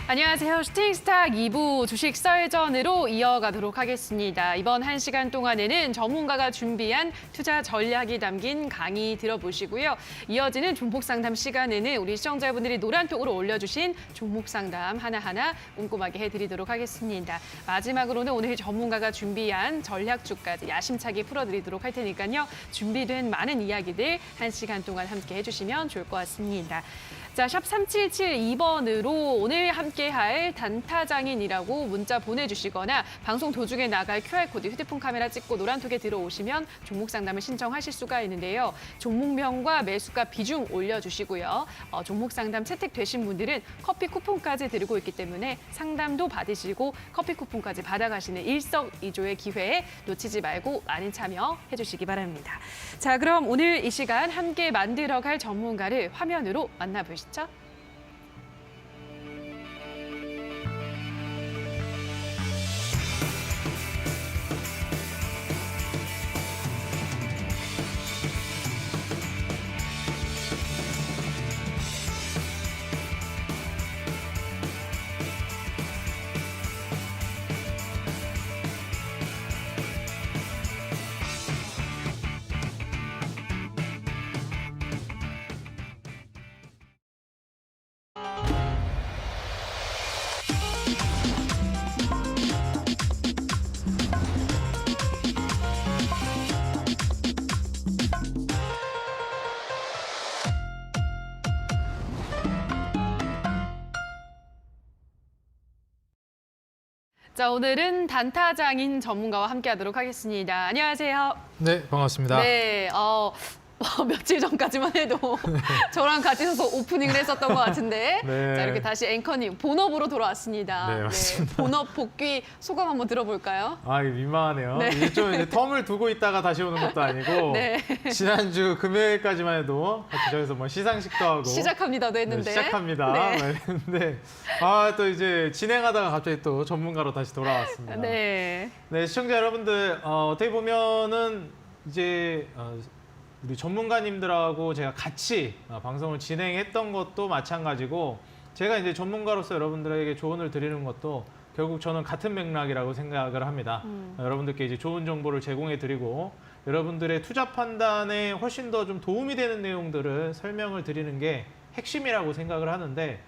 안녕하세요. 슈팅스탁 2부 주식 썰전으로 이어가도록 하겠습니다. 이번 1시간 동안에는 전문가가 준비한 투자 전략이 담긴 강의 들어보시고요. 이어지는 종목 상담 시간에는 우리 시청자분들이 노란톡으로 올려주신 종목 상담 하나하나 꼼꼼하게 해드리도록 하겠습니다. 마지막으로는 오늘 전문가가 준비한 전략주까지 야심차게 풀어드리도록 할 테니까요. 준비된 많은 이야기들 1시간 동안 함께 해주시면 좋을 것 같습니다. 자, 샵 3772번으로 오늘 함께할 단타장인이라고 문자 보내주시거나 방송 도중에 나갈 QR코드 휴대폰 카메라 찍고 노란톡에 들어오시면 종목 상담을 신청하실 수가 있는데요. 종목명과 매수가 비중 올려주시고요. 종목 상담 채택되신 분들은 커피 쿠폰까지 드리고 있기 때문에 상담도 받으시고 커피 쿠폰까지 받아가시는 일석이조의 기회에 놓치지 말고 많은 참여해 주시기 바랍니다. 자, 그럼 오늘 이 시간 함께 만들어갈 전문가를 화면으로 만나보시죠. 자, 오늘은 단타장인 전문가와 함께하도록 하겠습니다. 안녕하세요. 네, 반갑습니다. 네, 며칠 전까지만 해도 저랑 같이 서서 오프닝을 했었던 것 같은데 네. 자, 이렇게 다시 앵커님 본업으로 돌아왔습니다. 네, 맞습니다. 본업 복귀 소감 한번 들어볼까요? 아, 이거 민망하네요. 네. 이게 좀 이제 텀을 두고 있다가 다시 오는 것도 아니고 네. 지난주 금요일까지만 해도 같이 저기서 뭐 시상식도 하고 시작합니다도 했는데. 네, 시작합니다. 네. 했는데 또 이제 진행하다가 갑자기 또 전문가로 다시 돌아왔습니다. 네. 네, 시청자 여러분들 어떻게 보면은 이제 우리 전문가님들하고 제가 같이 방송을 진행했던 것도 마찬가지고 제가 이제 전문가로서 여러분들에게 조언을 드리는 것도 결국 저는 같은 맥락이라고 생각을 합니다. 여러분들께 이제 좋은 정보를 제공해 드리고 여러분들의 투자 판단에 훨씬 더 좀 도움이 되는 내용들을 설명을 드리는 게 핵심이라고 생각을 하는데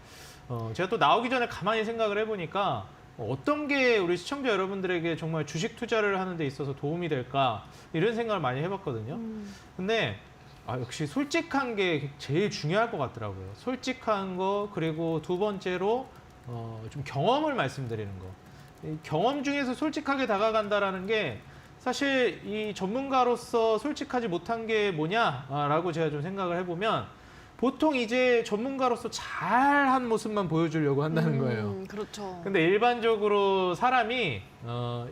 제가 또 나오기 전에 가만히 생각을 해보니까 어떤 게 우리 시청자 여러분들에게 정말 주식 투자를 하는 데 있어서 도움이 될까 이런 생각을 많이 해봤거든요. 근데 역시 솔직한 게 제일 중요할 것 같더라고요. 솔직한 거 그리고 두 번째로 좀 경험을 말씀드리는 거. 이 경험 중에서 솔직하게 다가간다라는 게 사실 이 전문가로서 솔직하지 못한 게 뭐냐라고 제가 좀 생각을 해보면 보통 이제 전문가로서 잘한 모습만 보여주려고 한다는 거예요. 그렇죠. 근데 일반적으로 사람이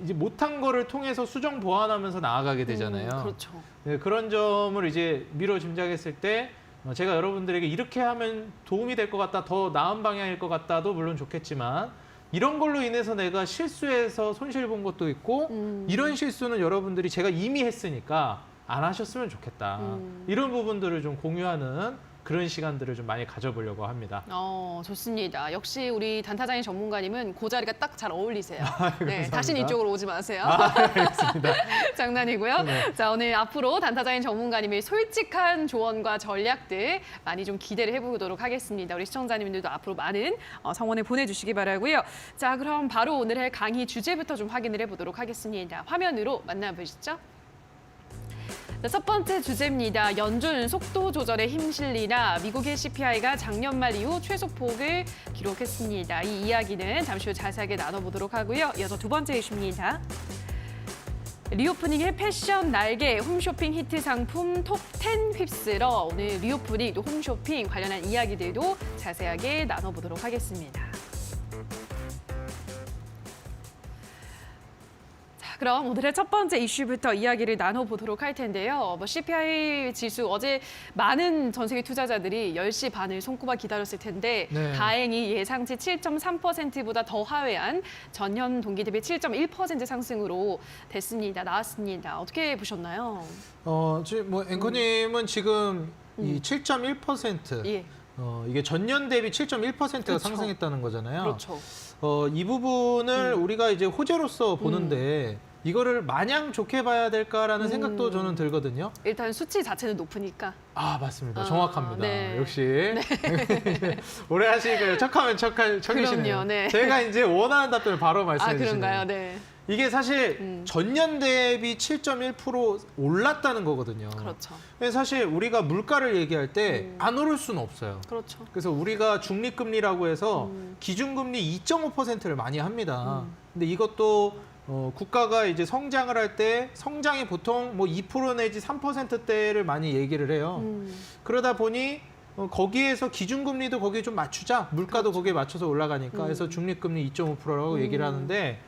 이제 못한 거를 통해서 수정 보완하면서 나아가게 되잖아요. 그렇죠. 네, 그런 점을 이제 미뤄 짐작했을 때 제가 여러분들에게 이렇게 하면 도움이 될 것 같다, 더 나은 방향일 것 같다도 물론 좋겠지만 이런 걸로 인해서 내가 실수해서 손실 본 것도 있고 이런 실수는 여러분들이 제가 이미 했으니까 안 하셨으면 좋겠다. 이런 부분들을 좀 공유하는 그런 시간들을 좀 많이 가져보려고 합니다. 좋습니다. 역시 우리 단타장인 전문가님은 그 자리가 딱 잘 어울리세요. 네, 다시는 감사합니다. 이쪽으로 오지 마세요. 알겠습니다. 장난이고요. 네. 자, 오늘 앞으로 단타장인 전문가님의 솔직한 조언과 전략들 많이 좀 기대를 해보도록 하겠습니다. 우리 시청자님들도 앞으로 많은 성원을 보내주시기 바라고요. 자, 그럼 바로 오늘의 강의 주제부터 좀 확인을 해보도록 하겠습니다. 화면으로 만나보시죠. 자, 첫 번째 주제입니다. 연준 속도 조절에 힘실리나 미국의 CPI가 작년 말 이후 최소폭을 기록했습니다. 이 이야기는 잠시 후 자세하게 나눠보도록 하고요. 이어서 두 번째 이슈입니다. 리오프닝의 패션 날개 홈쇼핑 히트 상품 톱10 휩쓸어 오늘 리오프닝 또 홈쇼핑 관련한 이야기들도 자세하게 나눠보도록 하겠습니다. 그럼 오늘의 첫 번째 이슈부터 이야기를 나눠보도록 할 텐데요. CPI 지수 어제 많은 전 세계 투자자들이 10시 반을 손꼽아 기다렸을 텐데 네. 다행히 예상치 7.3%보다 더 하회한 전년 동기 대비 7.1% 상승으로 됐습니다. 나왔습니다. 어떻게 보셨나요? 지금 뭐 앵커님은 지금 이 7.1% 예. 이게 전년 대비 7.1%가 그렇죠. 상승했다는 거잖아요. 그렇죠. 이 부분을 우리가 이제 호재로서 보는데 이거를 마냥 좋게 봐야 될까라는 생각도 저는 들거든요. 일단 수치 자체는 높으니까. 아, 맞습니다. 아, 정확합니다. 네. 역시. 오래 하시니까 척하면 척이시네요. 그럼요, 네. 제가 이제 원하는 답변을 바로 말씀해 아, 주시네요. 그런가요? 네. 이게 사실 전년 대비 7.1% 올랐다는 거거든요. 그렇죠. 사실 우리가 물가를 얘기할 때 안 오를 수는 없어요. 그렇죠. 그래서 우리가 중립금리라고 해서 기준금리 2.5%를 많이 합니다. 근데 이것도 국가가 이제 성장을 할 때 성장이 보통 뭐 2% 내지 3%대를 많이 얘기를 해요. 그러다 보니 거기에서 기준금리도 거기에 좀 맞추자. 물가도 거기에 맞춰서 올라가니까 해서 중립금리 2.5%라고 얘기를 하는데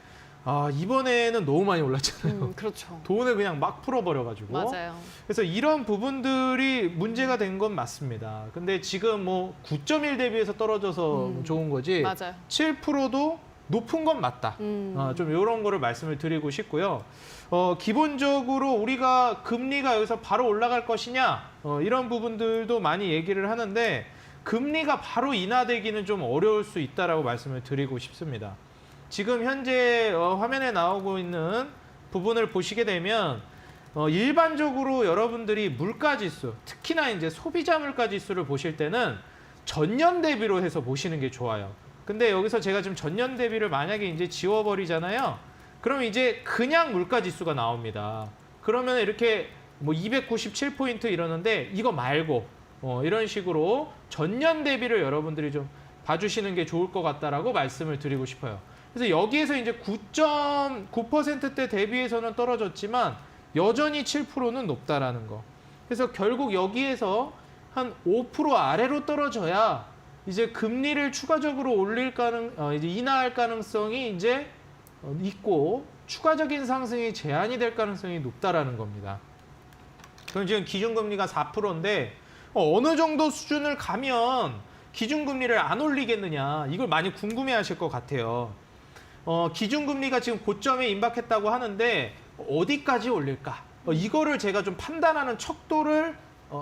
이번에는 너무 많이 올랐잖아요. 그렇죠. 돈을 그냥 막 풀어버려가지고. 맞아요. 그래서 이런 부분들이 문제가 된 건 맞습니다. 근데 지금 뭐 9.1 대비해서 떨어져서 좋은 거지. 맞아요. 7%도 높은 건 맞다. 좀 이런 거를 말씀을 드리고 싶고요. 기본적으로 우리가 금리가 여기서 바로 올라갈 것이냐 이런 부분들도 많이 얘기를 하는데 금리가 바로 인하되기는 좀 어려울 수 있다라고 말씀을 드리고 싶습니다. 지금 현재 화면에 나오고 있는 부분을 보시게 되면 일반적으로 여러분들이 물가지수, 특히나 이제 소비자 물가지수를 보실 때는 전년 대비로 해서 보시는 게 좋아요. 근데 여기서 제가 지금 전년 대비를 만약에 이제 지워버리잖아요. 그럼 이제 그냥 물가지수가 나옵니다. 그러면 이렇게 뭐 297포인트 이러는데 이거 말고 이런 식으로 전년 대비를 여러분들이 좀 봐주시는 게 좋을 것 같다라고 말씀을 드리고 싶어요. 그래서 여기에서 이제 9.9%대 대비해서는 떨어졌지만 여전히 7%는 높다라는 거. 그래서 결국 여기에서 한 5% 아래로 떨어져야 이제 금리를 추가적으로 이제 인하할 가능성이 이제 있고 추가적인 상승이 제한이 될 가능성이 높다라는 겁니다. 그럼 지금 기준금리가 4%인데 어느 정도 수준을 가면 기준금리를 안 올리겠느냐 이걸 많이 궁금해하실 것 같아요. 기준금리가 지금 고점에 임박했다고 하는데 어디까지 올릴까? 이거를 제가 좀 판단하는 척도를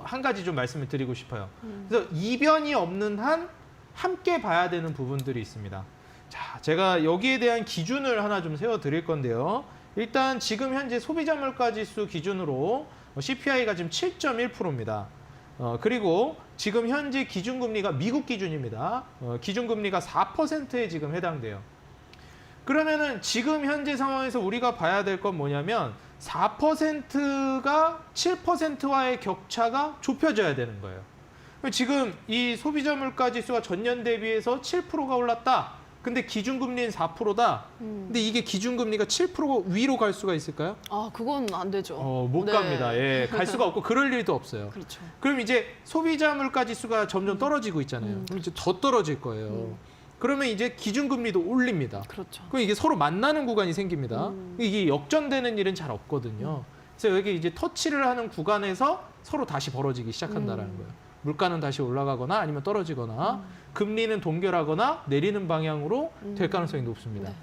한 가지 좀 말씀을 드리고 싶어요. 그래서 이변이 없는 한 함께 봐야 되는 부분들이 있습니다. 자, 제가 여기에 대한 기준을 하나 좀 세워 드릴 건데요. 일단 지금 현재 소비자 물가 지수 기준으로 CPI가 지금 7.1%입니다. 그리고 지금 현재 기준금리가 미국 기준입니다. 기준금리가 4%에 지금 해당돼요. 그러면은 지금 현재 상황에서 우리가 봐야 될 건 뭐냐면 4%가 7%와의 격차가 좁혀져야 되는 거예요. 지금 이 소비자 물가 지수가 전년 대비해서 7%가 올랐다. 근데 기준금리는 4%다. 근데 이게 기준금리가 7% 위로 갈 수가 있을까요? 아, 그건 안 되죠. 못 네. 갑니다. 예, 갈 수가 없고 그럴 일도 없어요. 그렇죠. 그럼 이제 소비자 물가 지수가 점점 떨어지고 있잖아요. 그럼 이제 더 떨어질 거예요. 그러면 이제 기준금리도 올립니다. 그렇죠. 그럼 이게 서로 만나는 구간이 생깁니다. 이게 역전되는 일은 잘 없거든요. 그래서 여기 이제 터치를 하는 구간에서 서로 다시 벌어지기 시작한다라는 거예요. 물가는 다시 올라가거나 아니면 떨어지거나 금리는 동결하거나 내리는 방향으로 될 가능성이 높습니다. 네.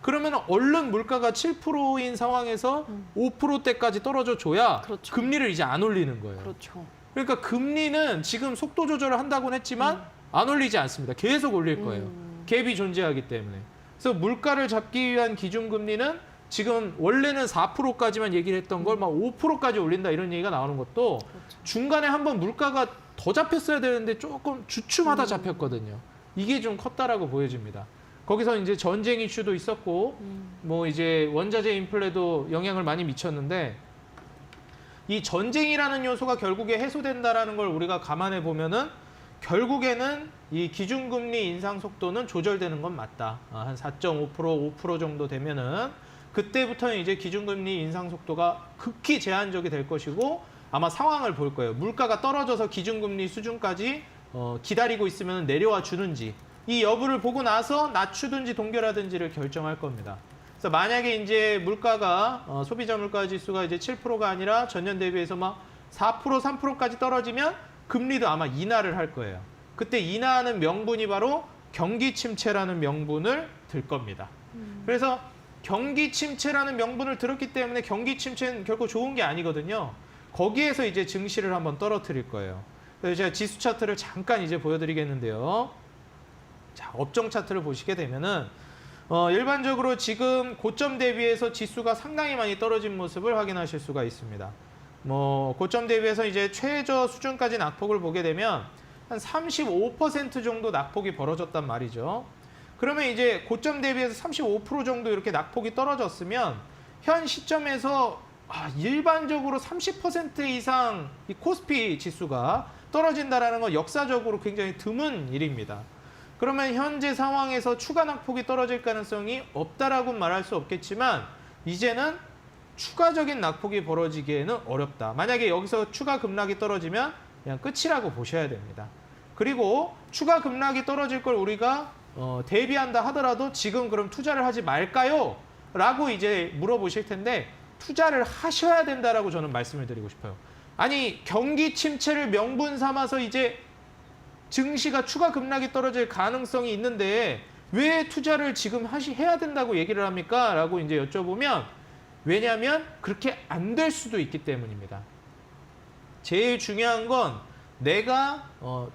그러면 얼른 물가가 7%인 상황에서 5%대까지 떨어져 줘야 그렇죠. 금리를 이제 안 올리는 거예요. 그렇죠. 그러니까 금리는 지금 속도 조절을 한다고는 했지만 안 올리지 않습니다. 계속 올릴 거예요. 갭이 존재하기 때문에. 그래서 물가를 잡기 위한 기준금리는 지금 원래는 4%까지만 얘기를 했던 걸 막 5%까지 올린다 이런 얘기가 나오는 것도 그렇죠. 중간에 한번 물가가 더 잡혔어야 되는데 조금 주춤하다 잡혔거든요. 이게 좀 컸다라고 보여집니다. 거기서 이제 전쟁 이슈도 있었고 뭐 이제 원자재 인플레도 영향을 많이 미쳤는데 이 전쟁이라는 요소가 결국에 해소된다라는 걸 우리가 감안해 보면은 결국에는 이 기준금리 인상 속도는 조절되는 건 맞다. 한 4.5%, 5% 정도 되면은 그때부터는 이제 기준금리 인상 속도가 극히 제한적이 될 것이고 아마 상황을 볼 거예요. 물가가 떨어져서 기준금리 수준까지 기다리고 있으면 내려와 주는지 이 여부를 보고 나서 낮추든지 동결하든지를 결정할 겁니다. 그래서 만약에 이제 물가가 소비자 물가 지수가 이제 7%가 아니라 전년 대비해서 막 4%, 3%까지 떨어지면 금리도 아마 인하를 할 거예요. 그때 인하하는 명분이 바로 경기 침체라는 명분을 들 겁니다. 그래서 경기 침체라는 명분을 들었기 때문에 경기 침체는 결코 좋은 게 아니거든요. 거기에서 이제 증시를 한번 떨어뜨릴 거예요. 그래서 제가 지수 차트를 잠깐 이제 보여드리겠는데요. 자, 업종 차트를 보시게 되면은 일반적으로 지금 고점 대비해서 지수가 상당히 많이 떨어진 모습을 확인하실 수가 있습니다. 뭐 고점 대비해서 이제 최저 수준까지 낙폭을 보게 되면 한 35% 정도 낙폭이 벌어졌단 말이죠. 그러면 이제 고점 대비해서 35% 정도 이렇게 낙폭이 떨어졌으면 현 시점에서 일반적으로 30% 이상 이 코스피 지수가 떨어진다라는 건 역사적으로 굉장히 드문 일입니다. 그러면 현재 상황에서 추가 낙폭이 떨어질 가능성이 없다라고 말할 수 없겠지만 이제는 추가적인 낙폭이 벌어지기에는 어렵다. 만약에 여기서 추가 급락이 떨어지면 그냥 끝이라고 보셔야 됩니다. 그리고 추가 급락이 떨어질 걸 우리가 대비한다 하더라도 지금 그럼 투자를 하지 말까요? 라고 이제 물어보실 텐데 투자를 하셔야 된다라고 저는 말씀을 드리고 싶어요. 아니 경기 침체를 명분 삼아서 이제 증시가 추가 급락이 떨어질 가능성이 있는데 왜 투자를 지금 해야 된다고 얘기를 합니까? 라고 이제 여쭤보면 왜냐하면 그렇게 안 될 수도 있기 때문입니다. 제일 중요한 건 내가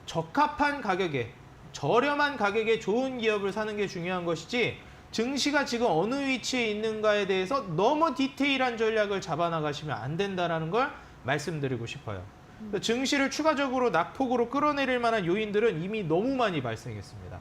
적합한 가격에 저렴한 가격에 좋은 기업을 사는 게 중요한 것이지 증시가 지금 어느 위치에 있는가에 대해서 너무 디테일한 전략을 잡아나가시면 안 된다는 걸 말씀드리고 싶어요. 증시를 추가적으로 낙폭으로 끌어내릴 만한 요인들은 이미 너무 많이 발생했습니다.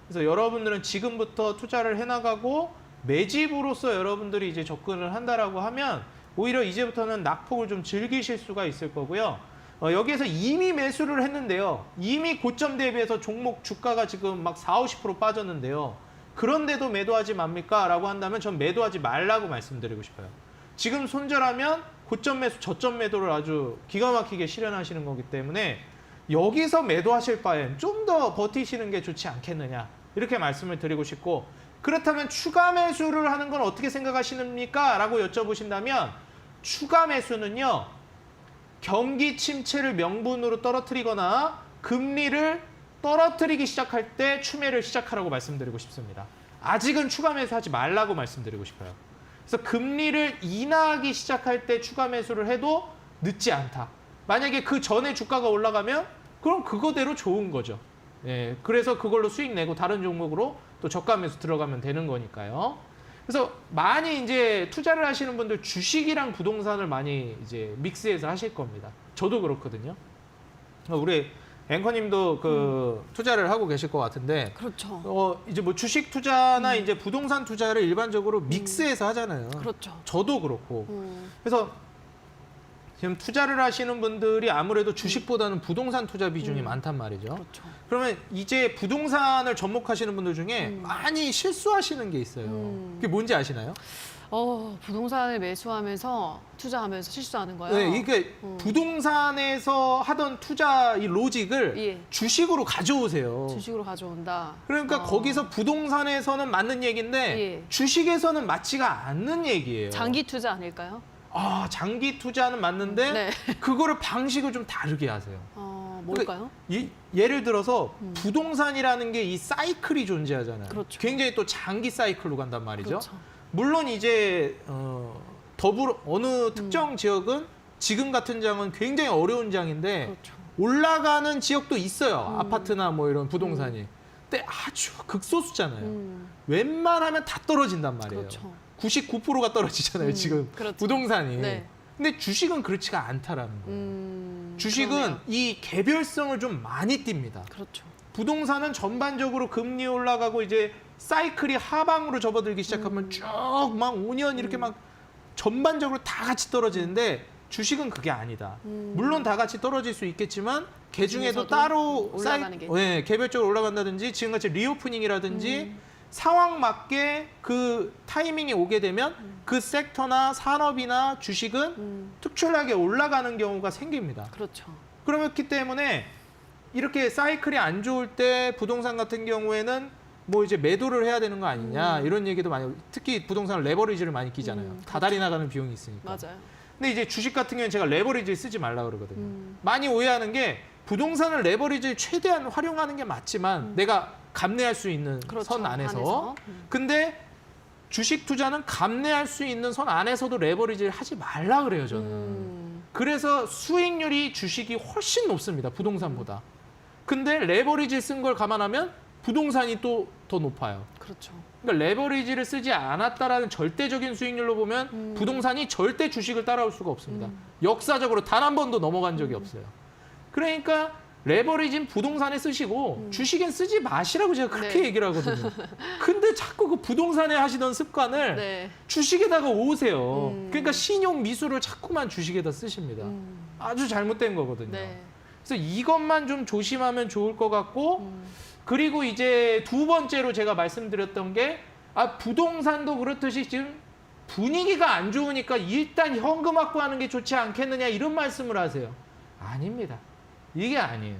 그래서 여러분들은 지금부터 투자를 해나가고 매집으로서 여러분들이 이제 접근을 한다라고 하면 오히려 이제부터는 낙폭을 좀 즐기실 수가 있을 거고요. 여기에서 이미 매수를 했는데요. 이미 고점 대비해서 종목 주가가 지금 막 40, 50% 빠졌는데요. 그런데도 매도하지 맙니까? 라고 한다면 전 매도하지 말라고 말씀드리고 싶어요. 지금 손절하면 고점 매수, 저점 매도를 아주 기가 막히게 실현하시는 거기 때문에 여기서 매도하실 바엔 좀 더 버티시는 게 좋지 않겠느냐 이렇게 말씀을 드리고 싶고 그렇다면 추가 매수를 하는 건 어떻게 생각하시는입니까? 라고 여쭤보신다면 추가 매수는요. 경기 침체를 명분으로 떨어뜨리거나 금리를 떨어뜨리기 시작할 때 추매를 시작하라고 말씀드리고 싶습니다. 아직은 추가 매수하지 말라고 말씀드리고 싶어요. 그래서 금리를 인하하기 시작할 때 추가 매수를 해도 늦지 않다. 만약에 그 전에 주가가 올라가면 그럼 그거대로 좋은 거죠. 예, 그래서 그걸로 수익 내고 다른 종목으로 또 저가 매수 들어가면 되는 거니까요. 그래서 많이 이제 투자를 하시는 분들 주식이랑 부동산을 많이 이제 믹스해서 하실 겁니다. 저도 그렇거든요. 우리 앵커님도 투자를 하고 계실 것 같은데. 그렇죠. 이제 뭐 주식 투자나 이제 부동산 투자를 일반적으로 믹스해서 하잖아요. 그렇죠. 저도 그렇고. 그래서 지금 투자를 하시는 분들이 아무래도 주식보다는 부동산 투자 비중이 많단 말이죠. 그렇죠. 그러면 이제 부동산을 접목하시는 분들 중에 많이 실수하시는 게 있어요. 그게 뭔지 아시나요? 부동산을 매수하면서 투자하면서 실수하는 거예요. 네, 이게 부동산에서 하던 투자 이 로직을 예. 주식으로 가져오세요. 주식으로 가져온다. 그러니까 거기서 부동산에서는 맞는 얘기인데 예. 주식에서는 맞지가 않는 얘기예요. 장기 투자 아닐까요? 장기 투자는 맞는데 네. 그거를 방식을 좀 다르게 하세요. 뭘까요? 예를 들어서 부동산이라는 게 이 사이클이 존재하잖아요. 그렇죠. 굉장히 또 장기 사이클로 간단 말이죠. 그렇죠. 물론 이제 더불어 어느 특정 지역은 지금 같은 장은 굉장히 어려운 장인데 그렇죠. 올라가는 지역도 있어요. 아파트나 뭐 이런 부동산이. 근데 아주 극소수잖아요. 웬만하면 다 떨어진단 말이에요. 그렇죠. 99%가 떨어지잖아요. 지금 그렇죠. 부동산이. 네. 근데 주식은 그렇지가 않다라는 거예요. 주식은 그러네요. 이 개별성을 좀 많이 띱니다. 그렇죠. 부동산은 전반적으로 금리 올라가고 이제 사이클이 하방으로 접어들기 시작하면 쭉 막 5년 이렇게 막 전반적으로 다 같이 떨어지는데 주식은 그게 아니다. 물론 다 같이 떨어질 수 있겠지만 개중에도 그중에서도 따로 올라가는 게 네, 개별적으로 올라간다든지 지금같이 리오프닝이라든지 상황 맞게 그 타이밍이 오게 되면 그 섹터나 산업이나 주식은 특출나게 올라가는 경우가 생깁니다. 그렇죠. 그렇기 때문에 이렇게 사이클이 안 좋을 때 부동산 같은 경우에는 뭐 이제 매도를 해야 되는 거 아니냐 이런 얘기도 많이, 특히 부동산은 레버리지를 많이 끼잖아요. 다달이 나가는 비용이 있으니까. 맞아요. 근데 이제 주식 같은 경우는 제가 레버리지를 쓰지 말라 그러거든요. 많이 오해하는 게 부동산을 레버리지를 최대한 활용하는 게 맞지만 내가 감내할 수 있는 그렇죠. 선 안에서. 안에서. 근데 주식 투자는 감내할 수 있는 선 안에서도 레버리지를 하지 말라 그래요, 저는. 그래서 수익률이 주식이 훨씬 높습니다. 부동산보다. 근데 레버리지 쓴 걸 감안하면 부동산이 또 더 높아요. 그렇죠. 그러니까 레버리지를 쓰지 않았다라는 절대적인 수익률로 보면 부동산이 절대 주식을 따라올 수가 없습니다. 역사적으로 단 한 번도 넘어간 적이 없어요. 그러니까 레버리지는 부동산에 쓰시고 주식엔 쓰지 마시라고 제가 그렇게 네. 얘기를 하거든요. 근데 자꾸 그 부동산에 하시던 습관을 네. 주식에다가 오세요. 그러니까 신용 미수를 자꾸만 주식에다 쓰십니다. 아주 잘못된 거거든요. 네. 그래서 이것만 좀 조심하면 좋을 것 같고 그리고 이제 두 번째로 제가 말씀드렸던 게 부동산도 그렇듯이 지금 분위기가 안 좋으니까 일단 현금 확보하는 게 좋지 않겠느냐 이런 말씀을 하세요. 아닙니다. 이게 아니에요.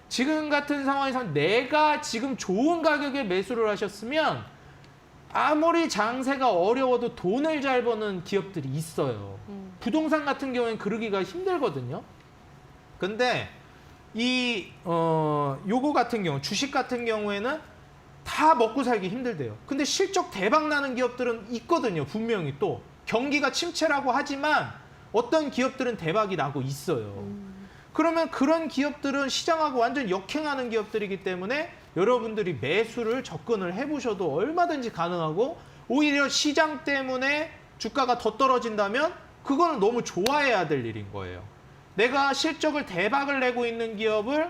지금 같은 상황에서 내가 지금 좋은 가격에 매수를 하셨으면 아무리 장세가 어려워도 돈을 잘 버는 기업들이 있어요. 부동산 같은 경우에는 그러기가 힘들거든요. 근데 요거 같은 경우 주식 같은 경우에는 다 먹고 살기 힘들대요. 근데 실적 대박 나는 기업들은 있거든요. 분명히 또 경기가 침체라고 하지만 어떤 기업들은 대박이 나고 있어요. 그러면 그런 기업들은 시장하고 완전 역행하는 기업들이기 때문에 여러분들이 매수를 접근을 해보셔도 얼마든지 가능하고 오히려 시장 때문에 주가가 더 떨어진다면 그거는 너무 좋아해야 될 일인 거예요. 내가 실적을 대박을 내고 있는 기업을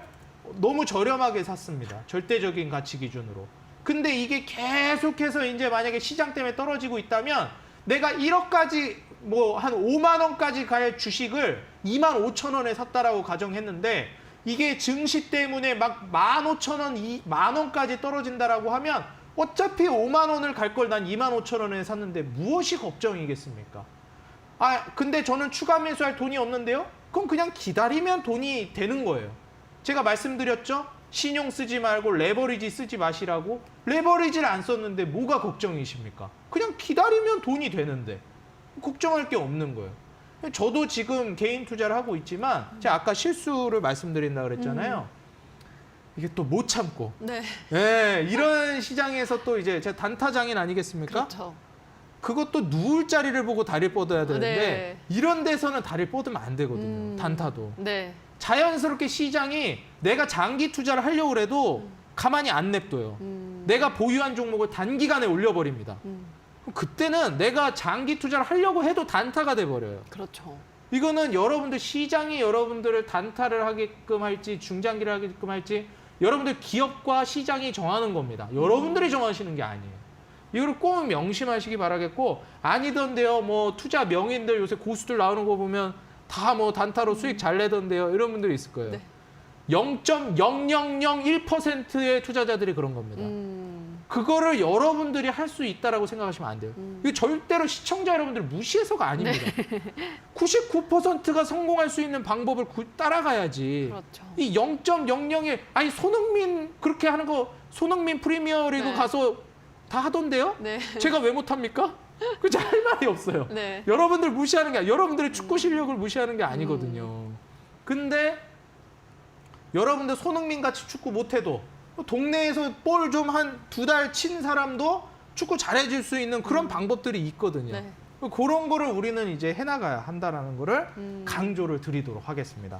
너무 저렴하게 샀습니다. 절대적인 가치 기준으로. 근데 이게 계속해서 이제 만약에 시장 때문에 떨어지고 있다면 내가 1억까지 뭐 한 5만 원까지 갈 주식을 2만 5천 원에 샀다라고 가정했는데 이게 증시 때문에 막 15,000원, 2만 원까지 떨어진다라고 하면 어차피 5만 원을 갈 걸 난 2만 5천 원에 샀는데 무엇이 걱정이겠습니까? 근데 저는 추가 매수할 돈이 없는데요? 그럼 그냥 기다리면 돈이 되는 거예요. 제가 말씀드렸죠? 신용 쓰지 말고 레버리지 쓰지 마시라고. 레버리지를 안 썼는데 뭐가 걱정이십니까? 그냥 기다리면 돈이 되는데 걱정할 게 없는 거예요. 저도 지금 개인 투자를 하고 있지만 제가 아까 실수를 말씀드린다 그랬잖아요. 이게 또 못 참고 네. 네, 이런 시장에서 또 이제 제가 단타장인 아니겠습니까? 그렇죠. 그것도 누울 자리를 보고 다리를 뻗어야 되는데 네. 이런 데서는 다리를 뻗으면 안 되거든요. 단타도. 네. 자연스럽게 시장이 내가 장기 투자를 하려고 해도 가만히 안 냅둬요. 내가 보유한 종목을 단기간에 올려버립니다. 그럼 그때는 내가 장기 투자를 하려고 해도 단타가 돼버려요. 그렇죠. 이거는 여러분들 시장이 여러분들을 단타를 하게끔 할지 중장기를 하게끔 할지 여러분들 기업과 시장이 정하는 겁니다. 여러분들이 정하시는 게 아니에요. 이거를 꼭 명심하시기 바라겠고 아니던데요. 뭐 투자 명인들 요새 고수들 나오는 거 보면 다 뭐 단타로 수익 잘 내던데요. 이런 분들이 있을 거예요. 네. 0.0001%의 투자자들이 그런 겁니다. 그거를 여러분들이 할 수 있다라고 생각하시면 안 돼요. 이거 절대로 시청자 여러분들 무시해서가 아닙니다. 99%가 성공할 수 있는 방법을 따라가야지. 그렇죠. 이 0.001 아니 손흥민 그렇게 하는 거 손흥민 프리미어리그 네. 가서 다 하던데요? 네. 제가 왜 못합니까? 그죠? 할 말이 없어요. 네. 여러분들 무시하는 게 여러분들의 축구 실력을 무시하는 게 아니거든요. 근데 여러분들 손흥민 같이 축구 못해도 동네에서 볼 좀 한 2달 친 사람도 축구 잘해줄 수 있는 그런 방법들이 있거든요. 네. 그런 거를 우리는 이제 해나가야 한다라는 거를 강조를 드리도록 하겠습니다.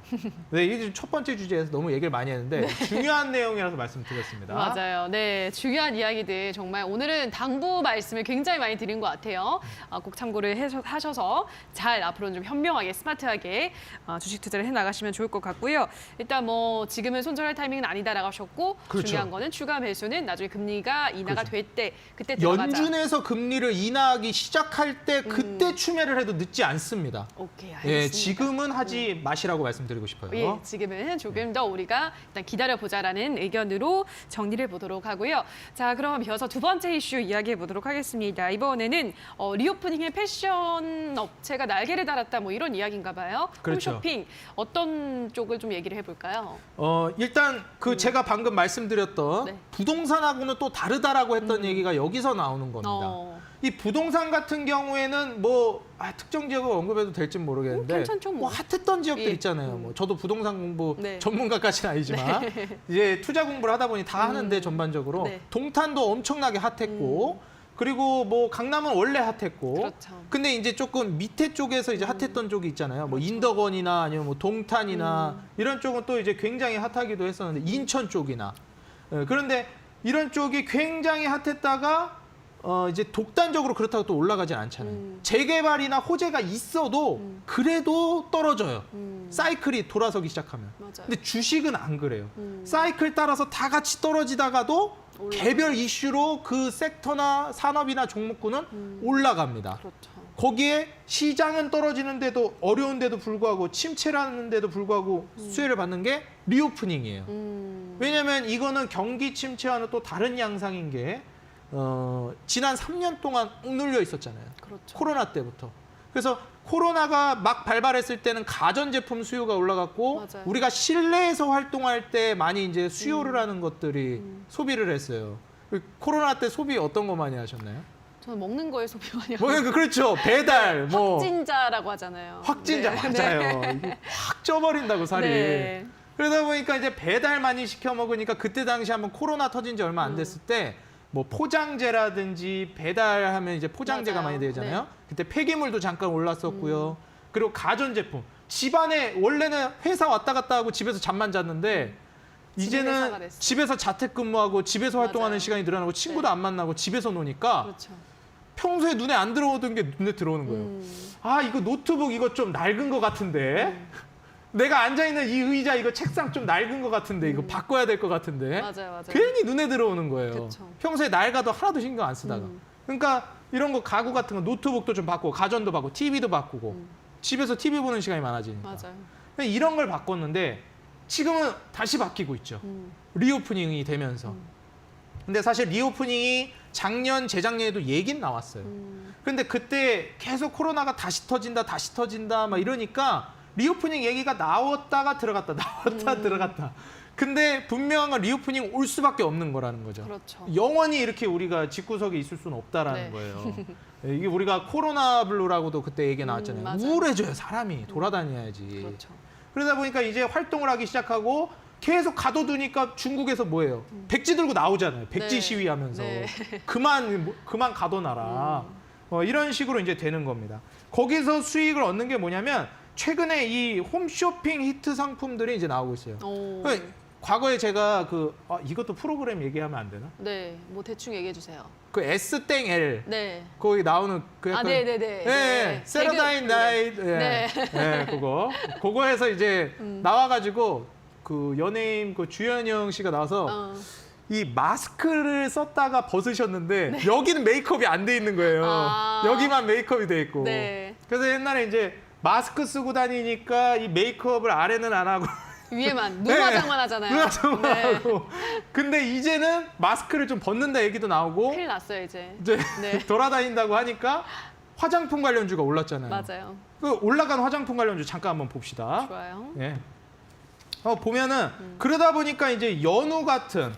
네, 이게 첫 번째 주제에서 너무 얘기를 많이 했는데 중요한 내용이라서 말씀드렸습니다. 맞아요. 네, 중요한 이야기들 정말 오늘은 당부 말씀을 굉장히 많이 드린 것 같아요. 꼭 참고를 하셔서 잘 앞으로는 좀 현명하게 스마트하게 주식 투자를 해나가시면 좋을 것 같고요. 일단 뭐 지금은 손절할 타이밍은 아니다라고 하셨고 그렇죠. 중요한 거는 추가 매수는 나중에 금리가 인하가 그렇죠. 될 때 그때 들어가자. 연준에서 금리를 인하하기 시작할 때 그때 추매를 해도 늦지 않습니다. 오케이, 알겠습니다. 예, 지금은 하지 마시라고 말씀드리고 싶어요. 예, 지금은 조금 더 우리가 일단 기다려보자라는 의견으로 정리를 보도록 하고요. 자, 그럼 이어서 두 번째 이슈 이야기해 보도록 하겠습니다. 이번에는 리오프닝의 패션 업체가 날개를 달았다 뭐 이런 이야기인가 봐요. 그렇죠. 홈쇼핑 어떤 쪽을 좀 얘기를 해볼까요? 일단 제가 방금 말씀드렸던 네. 부동산하고는 또 다르다라고 했던 얘기가 여기서 나오는 겁니다. 이 부동산 같은 경우에는 뭐 특정 지역을 언급해도 될지 모르겠는데 괜찮죠, 뭐. 핫했던 지역들 예. 있잖아요. 뭐 저도 부동산 공부 네. 전문가까지는 아니지만 이제 투자 공부를 하다 보니 다 하는데 전반적으로 네. 동탄도 엄청나게 핫했고 그리고 뭐 강남은 원래 핫했고. 그렇죠. 근데 이제 조금 밑에 쪽에서 이제 핫했던 쪽이 있잖아요. 뭐 그렇죠. 인덕원이나 아니면 뭐 동탄이나 이런 쪽은 또 이제 굉장히 핫하기도 했었는데 인천 쪽이나. 그런데 이런 쪽이 굉장히 핫했다가 이제 독단적으로 그렇다고 또 올라가진 않잖아요. 재개발이나 호재가 있어도 그래도 떨어져요. 사이클이 돌아서기 시작하면. 맞아요. 근데 주식은 안 그래요. 사이클 따라서 다 같이 떨어지다가도 개별 이슈로 그 섹터나 산업이나 종목군은 올라갑니다. 그렇죠. 거기에 시장은 떨어지는데도 어려운데도 불구하고 침체라는데도 불구하고 수혜를 받는 게 리오프닝이에요. 왜냐하면 이거는 경기 침체와는 또 다른 양상인 게 지난 3년 동안 억눌려 있었잖아요. 그렇죠. 코로나 때부터. 그래서 코로나가 막 발발했을 때는 가전제품 수요가 올라갔고 맞아요. 우리가 실내에서 활동할 때 많이 이제 수요를 하는 것들이 소비를 했어요. 코로나 때 소비 어떤 거 많이 하셨나요? 저는 먹는 거에 소비 많이 뭐 하고 그렇죠. 배달 뭐 확진자라고 하잖아요. 확진자 네. 맞아요. 이게 확 쪄버린다고 살이. 네. 그러다 보니까 이제 배달 많이 시켜 먹으니까 그때 당시 한번 코로나 터진 지 얼마 안 됐을 때 뭐 포장재라든지 배달하면 이제 포장재가 맞아요. 많이 되잖아요. 네. 그때 폐기물도 잠깐 올랐었고요. 그리고 가전제품. 집안에 원래는 회사 왔다 갔다 하고 집에서 잠만 잤는데 집이 회사가 이제는 됐어요. 집에서 자택근무하고 집에서 활동하는 맞아요. 시간이 늘어나고 친구도 네. 안 만나고 집에서 노니까 그렇죠. 평소에 눈에 안 들어오던 게 눈에 들어오는 거예요. 아 이거 노트북 이거 좀 낡은 것 같은데 내가 앉아있는 이 의자 이거 책상 좀 낡은 것 같은데 이거 바꿔야 될 것 같은데 맞아요, 맞아요. 괜히 눈에 들어오는 거예요. 그쵸. 평소에 낡아도 하나도 신경 안 쓰다가. 그러니까 이런 거 가구 같은 거 노트북도 좀 바꾸고 가전도 바꾸고 TV도 바꾸고 집에서 TV 보는 시간이 많아지니까. 맞아요. 이런 걸 바꿨는데 지금은 다시 바뀌고 있죠. 리오프닝이 되면서. 근데 사실 리오프닝이 작년, 재작년에도 얘긴 나왔어요. 근데 그때 계속 코로나가 다시 터진다 막 이러니까 리오프닝 얘기가 나왔다가 들어갔다 들어갔다. 근데 분명한 건 리오프닝 올 수밖에 없는 거라는 거죠. 그렇죠. 영원히 이렇게 우리가 집구석에 있을 수는 없다라는 네. 거예요. 이게 우리가 코로나 블루라고도 그때 얘기 나왔잖아요. 맞아요. 우울해져요, 사람이. 돌아다녀야지. 그렇죠. 그러다 보니까 이제 활동을 하기 시작하고 계속 가둬두니까 중국에서 뭐예요? 백지 들고 나오잖아요. 백지 네. 시위하면서 네. 그만 가둬놔라. 이런 식으로 이제 되는 겁니다. 거기서 수익을 얻는 게 뭐냐면 최근에 이 홈쇼핑 히트 상품들이 이제 나오고 있어요. 오. 과거에 제가 이것도 프로그램 얘기하면 안 되나? 네, 뭐 대충 얘기해 주세요. 그 S-L 네. 거기 나오는 그 약간 네네네. 네, 세러다인 나이트 네. 그거에서 이제 나와가지고 그 연예인 그 주현영 씨가 나와서 이 마스크를 썼다가 벗으셨는데 여기는 메이크업이 안 돼 있는 거예요. 아. 여기만 메이크업이 돼 있고. 네. 그래서 옛날에 이제 마스크 쓰고 다니니까 이 메이크업을 아래는 안 하고 위에만 네. 눈 화장만 하잖아요. 눈 화장만 네. 하고. 근데 이제는 마스크를 좀 벗는다 얘기도 나오고 큰일 났어요 이제. 이제 네. 돌아다닌다고 하니까 화장품 관련주가 올랐잖아요. 맞아요. 그 올라간 화장품 관련주 잠깐 한번 봅시다. 좋아요. 예. 보면은 그러다 보니까 이제 연우 같은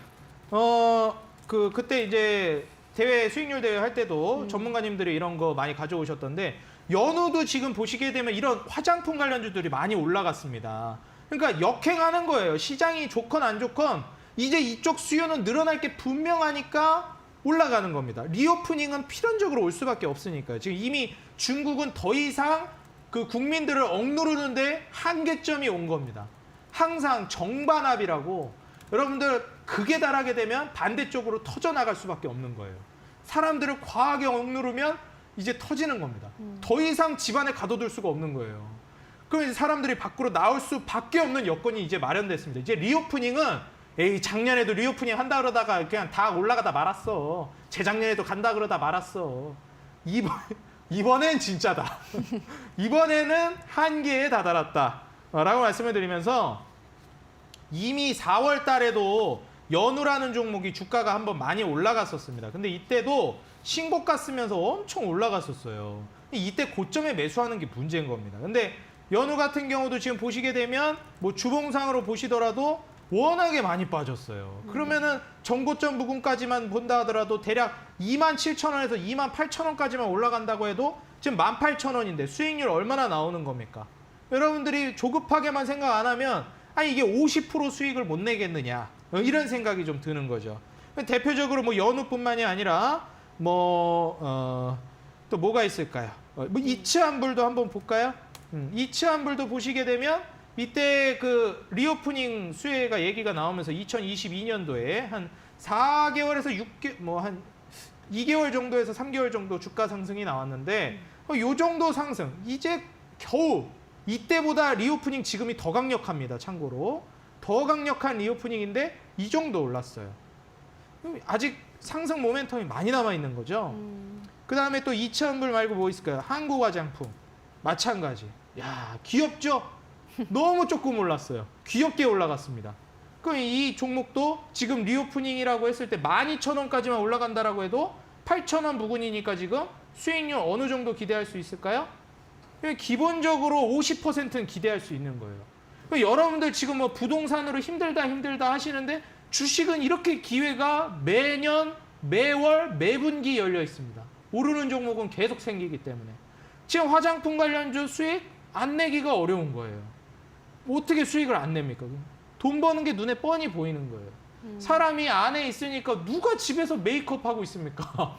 그때 이제 대회 수익률 대회 할 때도 전문가님들이 이런 거 많이 가져오셨던데 연우도 지금 보시게 되면 이런 화장품 관련주들이 많이 올라갔습니다. 그러니까 역행하는 거예요. 시장이 좋건 안 좋건 이제 이쪽 수요는 늘어날 게 분명하니까 올라가는 겁니다. 리오프닝은 필연적으로 올 수밖에 없으니까요. 지금 이미 중국은 더 이상 그 국민들을 억누르는데 한계점이 온 겁니다. 항상 정반합이라고 여러분들 극에 달하게 되면 반대쪽으로 터져나갈 수밖에 없는 거예요. 사람들을 과하게 억누르면 이제 터지는 겁니다. 더 이상 집안에 가둬둘 수가 없는 거예요. 그럼 이제 사람들이 밖으로 나올 수밖에 없는 여건이 이제 마련됐습니다. 이제 리오프닝은 작년에도 리오프닝 한다 그러다가 그냥 다 올라가다 말았어. 재작년에도 간다 그러다 말았어. 이번엔 진짜다. 이번에는 한계에 다다랐다. 라고 말씀을 드리면서 이미 4월 달에도 연우라는 종목이 주가가 한번 많이 올라갔었습니다. 근데 이때도 신고가 쓰면서 엄청 올라갔었어요. 이때 고점에 매수하는 게 문제인 겁니다. 근데 연우 같은 경우도 지금 보시게 되면 뭐 주봉상으로 보시더라도 워낙에 많이 빠졌어요. 그러면은 전고점 부근까지만 본다 하더라도 대략 27,000원에서 28,000원까지만 올라간다고 해도 지금 18,000원인데 수익률 얼마나 나오는 겁니까? 여러분들이 조급하게만 생각 안 하면 아니 이게 50% 수익을 못 내겠느냐 이런 생각이 좀 드는 거죠. 대표적으로 뭐 연우뿐만이 아니라 또 뭐가 있을까요? 뭐 이츠한불도 한번 볼까요? 이츠한불도 보시게 되면 이때 그 리오프닝 수혜가 얘기가 나오면서 2022년도에 한 4개월에서 6개 뭐 한 2개월 정도에서 3개월 정도 주가 상승이 나왔는데 요 정도 상승 이제 겨우 이때보다 리오프닝 지금이 더 강력합니다. 참고로 더 강력한 리오프닝인데 이 정도 올랐어요. 아직 상승 모멘텀이 많이 남아 있는 거죠. 그 다음에 또 이츠한불 말고 뭐 있을까요? 한국화장품 마찬가지. 야 귀엽죠? 너무 조금 올랐어요. 귀엽게 올라갔습니다. 그럼 이 종목도 지금 리오프닝이라고 했을 때 12,000원까지만 올라간다라고 해도 8,000원 부근이니까 지금 수익률 어느 정도 기대할 수 있을까요? 기본적으로 50%는 기대할 수 있는 거예요. 여러분들 지금 뭐 부동산으로 힘들다 하시는데 주식은 이렇게 기회가 매년, 매월, 매분기 열려 있습니다. 오르는 종목은 계속 생기기 때문에. 지금 화장품 관련주 수익 안 내기가 어려운 거예요. 어떻게 수익을 안 냅니까? 돈 버는 게 눈에 뻔히 보이는 거예요. 사람이 안에 있으니까 누가 집에서 메이크업 하고 있습니까?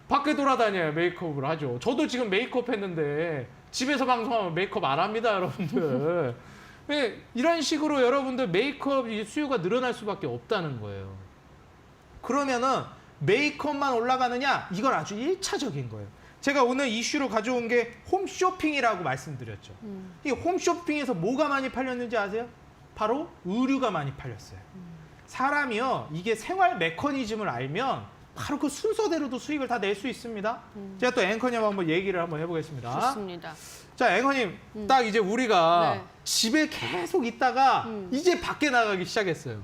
밖에 돌아다녀야 메이크업을 하죠. 저도 지금 메이크업 했는데 집에서 방송하면 메이크업 안 합니다, 여러분들. 이런 식으로 여러분들 메이크업 수요가 늘어날 수밖에 없다는 거예요. 그러면은 메이크업만 올라가느냐? 이건 아주 1차적인 거예요. 제가 오늘 이슈로 가져온 게 홈쇼핑이라고 말씀드렸죠. 이 홈쇼핑에서 뭐가 많이 팔렸는지 아세요? 바로 의류가 많이 팔렸어요. 사람이요, 이게 생활 메커니즘을 알면 바로 그 순서대로도 수익을 다 낼 수 있습니다. 제가 또 앵커님 한번 얘기를 한번 해보겠습니다. 좋습니다. 자, 앵커님, 딱 이제 우리가 네. 집에 계속 있다가 이제 밖에 나가기 시작했어요.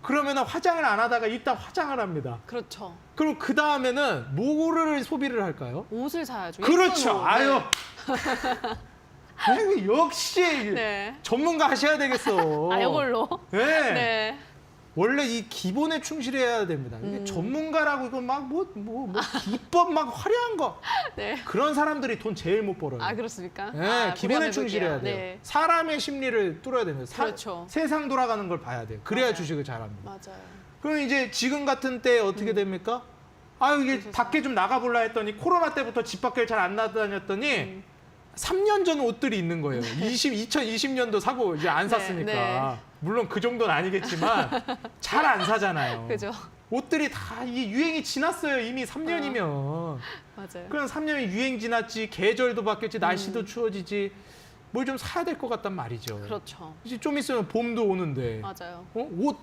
그러면 화장을 안 하다가 일단 화장을 합니다. 그렇죠. 그리고 그 다음에는 뭐를 소비를 할까요? 옷을 사야죠. 그렇죠. 예쁜 옷. 아유. 아이고, 역시 네. 전문가 하셔야 되겠어. 아, 이걸로. 네. 네. 원래 이 기본에 충실해야 됩니다. 이게 전문가라고 이거 막 기법 막 화려한 거 네. 그런 사람들이 돈 제일 못 벌어요. 아, 그렇습니까? 네, 아, 기본에 고려해볼게요. 충실해야 돼요. 네. 사람의 심리를 뚫어야 됩니다. 그렇죠. 세상 돌아가는 걸 봐야 돼요. 그래야 맞아요. 주식을 잘합니다. 맞아요. 그럼 이제 지금 같은 때 어떻게 됩니까? 아유, 이게 그래서 밖에 좀 나가볼라 했더니 코로나 때부터 집 밖을 잘 안 나다녔더니 3년 전 옷들이 있는 거예요. 2020년도 사고 이제 안 네, 샀으니까. 네. 물론 그 정도는 아니겠지만 잘 안 사잖아요. 그죠? 옷들이 다 이게 유행이 지났어요. 이미 3년이면. 맞아요. 그럼 3년이 유행 지났지, 계절도 바뀌었지, 날씨도 추워지지. 뭘 좀 사야 될 것 같단 말이죠. 그렇죠. 이제 좀 있으면 봄도 오는데. 맞아요. 옷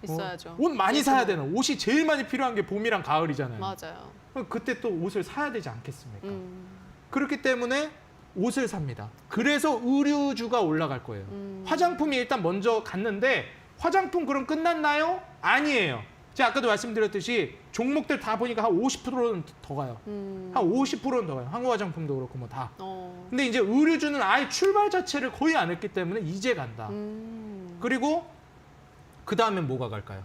있어야죠. 옷 많이 사야 되는. 옷이 제일 많이 필요한 게 봄이랑 가을이잖아요. 맞아요. 그럼 그때 또 옷을 사야 되지 않겠습니까? 그렇기 때문에 옷을 삽니다. 그래서 의류주가 올라갈 거예요. 화장품이 일단 먼저 갔는데 화장품 그럼 끝났나요? 아니에요. 제가 아까도 말씀드렸듯이 종목들 다 보니까 한 50%는 더 가요. 한 50%는 더 가요. 한국화장품도 그렇고 뭐 다. 근데 이제 의류주는 아예 출발 자체를 거의 안 했기 때문에 이제 간다. 그리고 그 다음엔 뭐가 갈까요?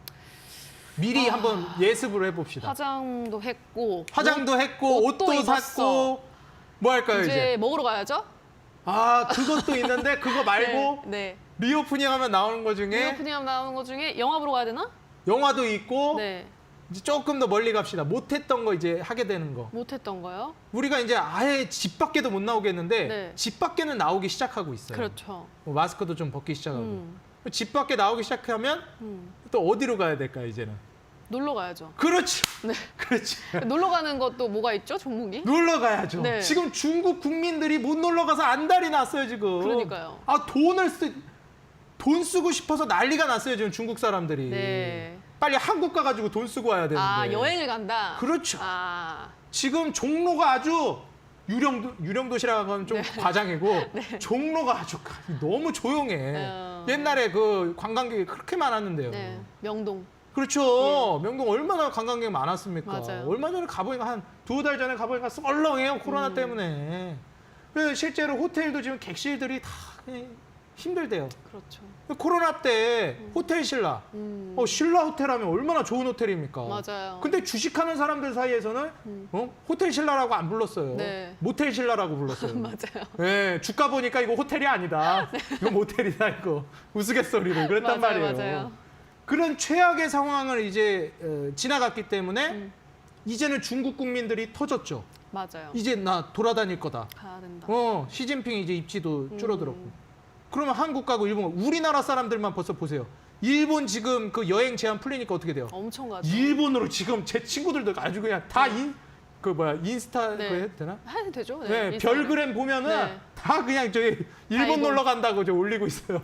미리 한번 예습을 해봅시다. 화장도 했고. 화장도 했고 옷도 옷도 입었어. 샀고 뭐 할까요 이제 이제? 먹으러 가야죠? 아 그것도 있는데 그거 말고 네. 리오프닝 하면 나오는 거 중에 리오프닝 나오는 거 중에 영화 보러 가야 되나? 영화도 있고 네. 이제 조금 더 멀리 갑시다. 못했던 거 이제 하게 되는 거. 못했던 거요? 우리가 이제 아예 집 밖에도 못 나오겠는데 네. 집 밖에는 나오기 시작하고 있어요. 그렇죠. 뭐 마스크도 좀 벗기 시작하고. 집 밖에 나오기 시작하면 또 어디로 가야 될까요 이제는? 놀러 가야죠. 그렇죠. 네. 그렇지. 놀러 가는 것도 뭐가 있죠? 종목이? 놀러 가야죠. 네. 지금 중국 국민들이 못 놀러 가서 안달이 났어요 지금. 그러니까요. 아 돈 쓰고 싶어서 난리가 났어요 지금 중국 사람들이. 네. 빨리 한국 가가지고 돈 쓰고 와야 되는데. 아, 여행을 간다? 그렇죠. 아, 지금 종로가 아주 유령도시라고 하면 좀 과장이고 종로가 아주 너무 조용해. 옛날에 그 관광객이 그렇게 많았는데요. 네. 명동. 그렇죠. 명동 얼마나 관광객 많았습니까? 맞아요. 얼마 전에 가보니까 한 2달 전에 가보니까 썰렁해요. 코로나 때문에. 그래서 실제로 호텔도 지금 객실들이 다 그냥 힘들대요. 그렇죠. 코로나 때 호텔 신라. 신라 호텔 하면 얼마나 좋은 호텔입니까? 맞아요. 근데 주식하는 사람들 사이에서는 호텔 신라라고 안 불렀어요. 네. 모텔 신라라고 불렀어요. 맞아요. 네, 주가 보니까 이거 호텔이 아니다. 이거 모텔이다 이거. 우스갯소리를 그랬단 맞아요, 말이에요. 맞아요. 그런 최악의 상황을 이제 지나갔기 때문에 이제는 중국 국민들이 터졌죠. 맞아요. 이제 나 돌아다닐 거다. 가야 된다. 시진핑 이제 입지도 줄어들었고. 그러면 한국 가고 일본 가고 우리나라 사람들만 벌써 보세요. 일본 지금 그 여행 제한 풀리니까 어떻게 돼요? 엄청 가죠. 일본으로 지금 제 친구들도 아주 그냥 다 인스타 네. 그 해도 되나? 해도 되죠. 네, 인스타그램. 별그램 보면은 네. 다 그냥 저기 일본 아이고. 놀러 간다고 저 올리고 있어요.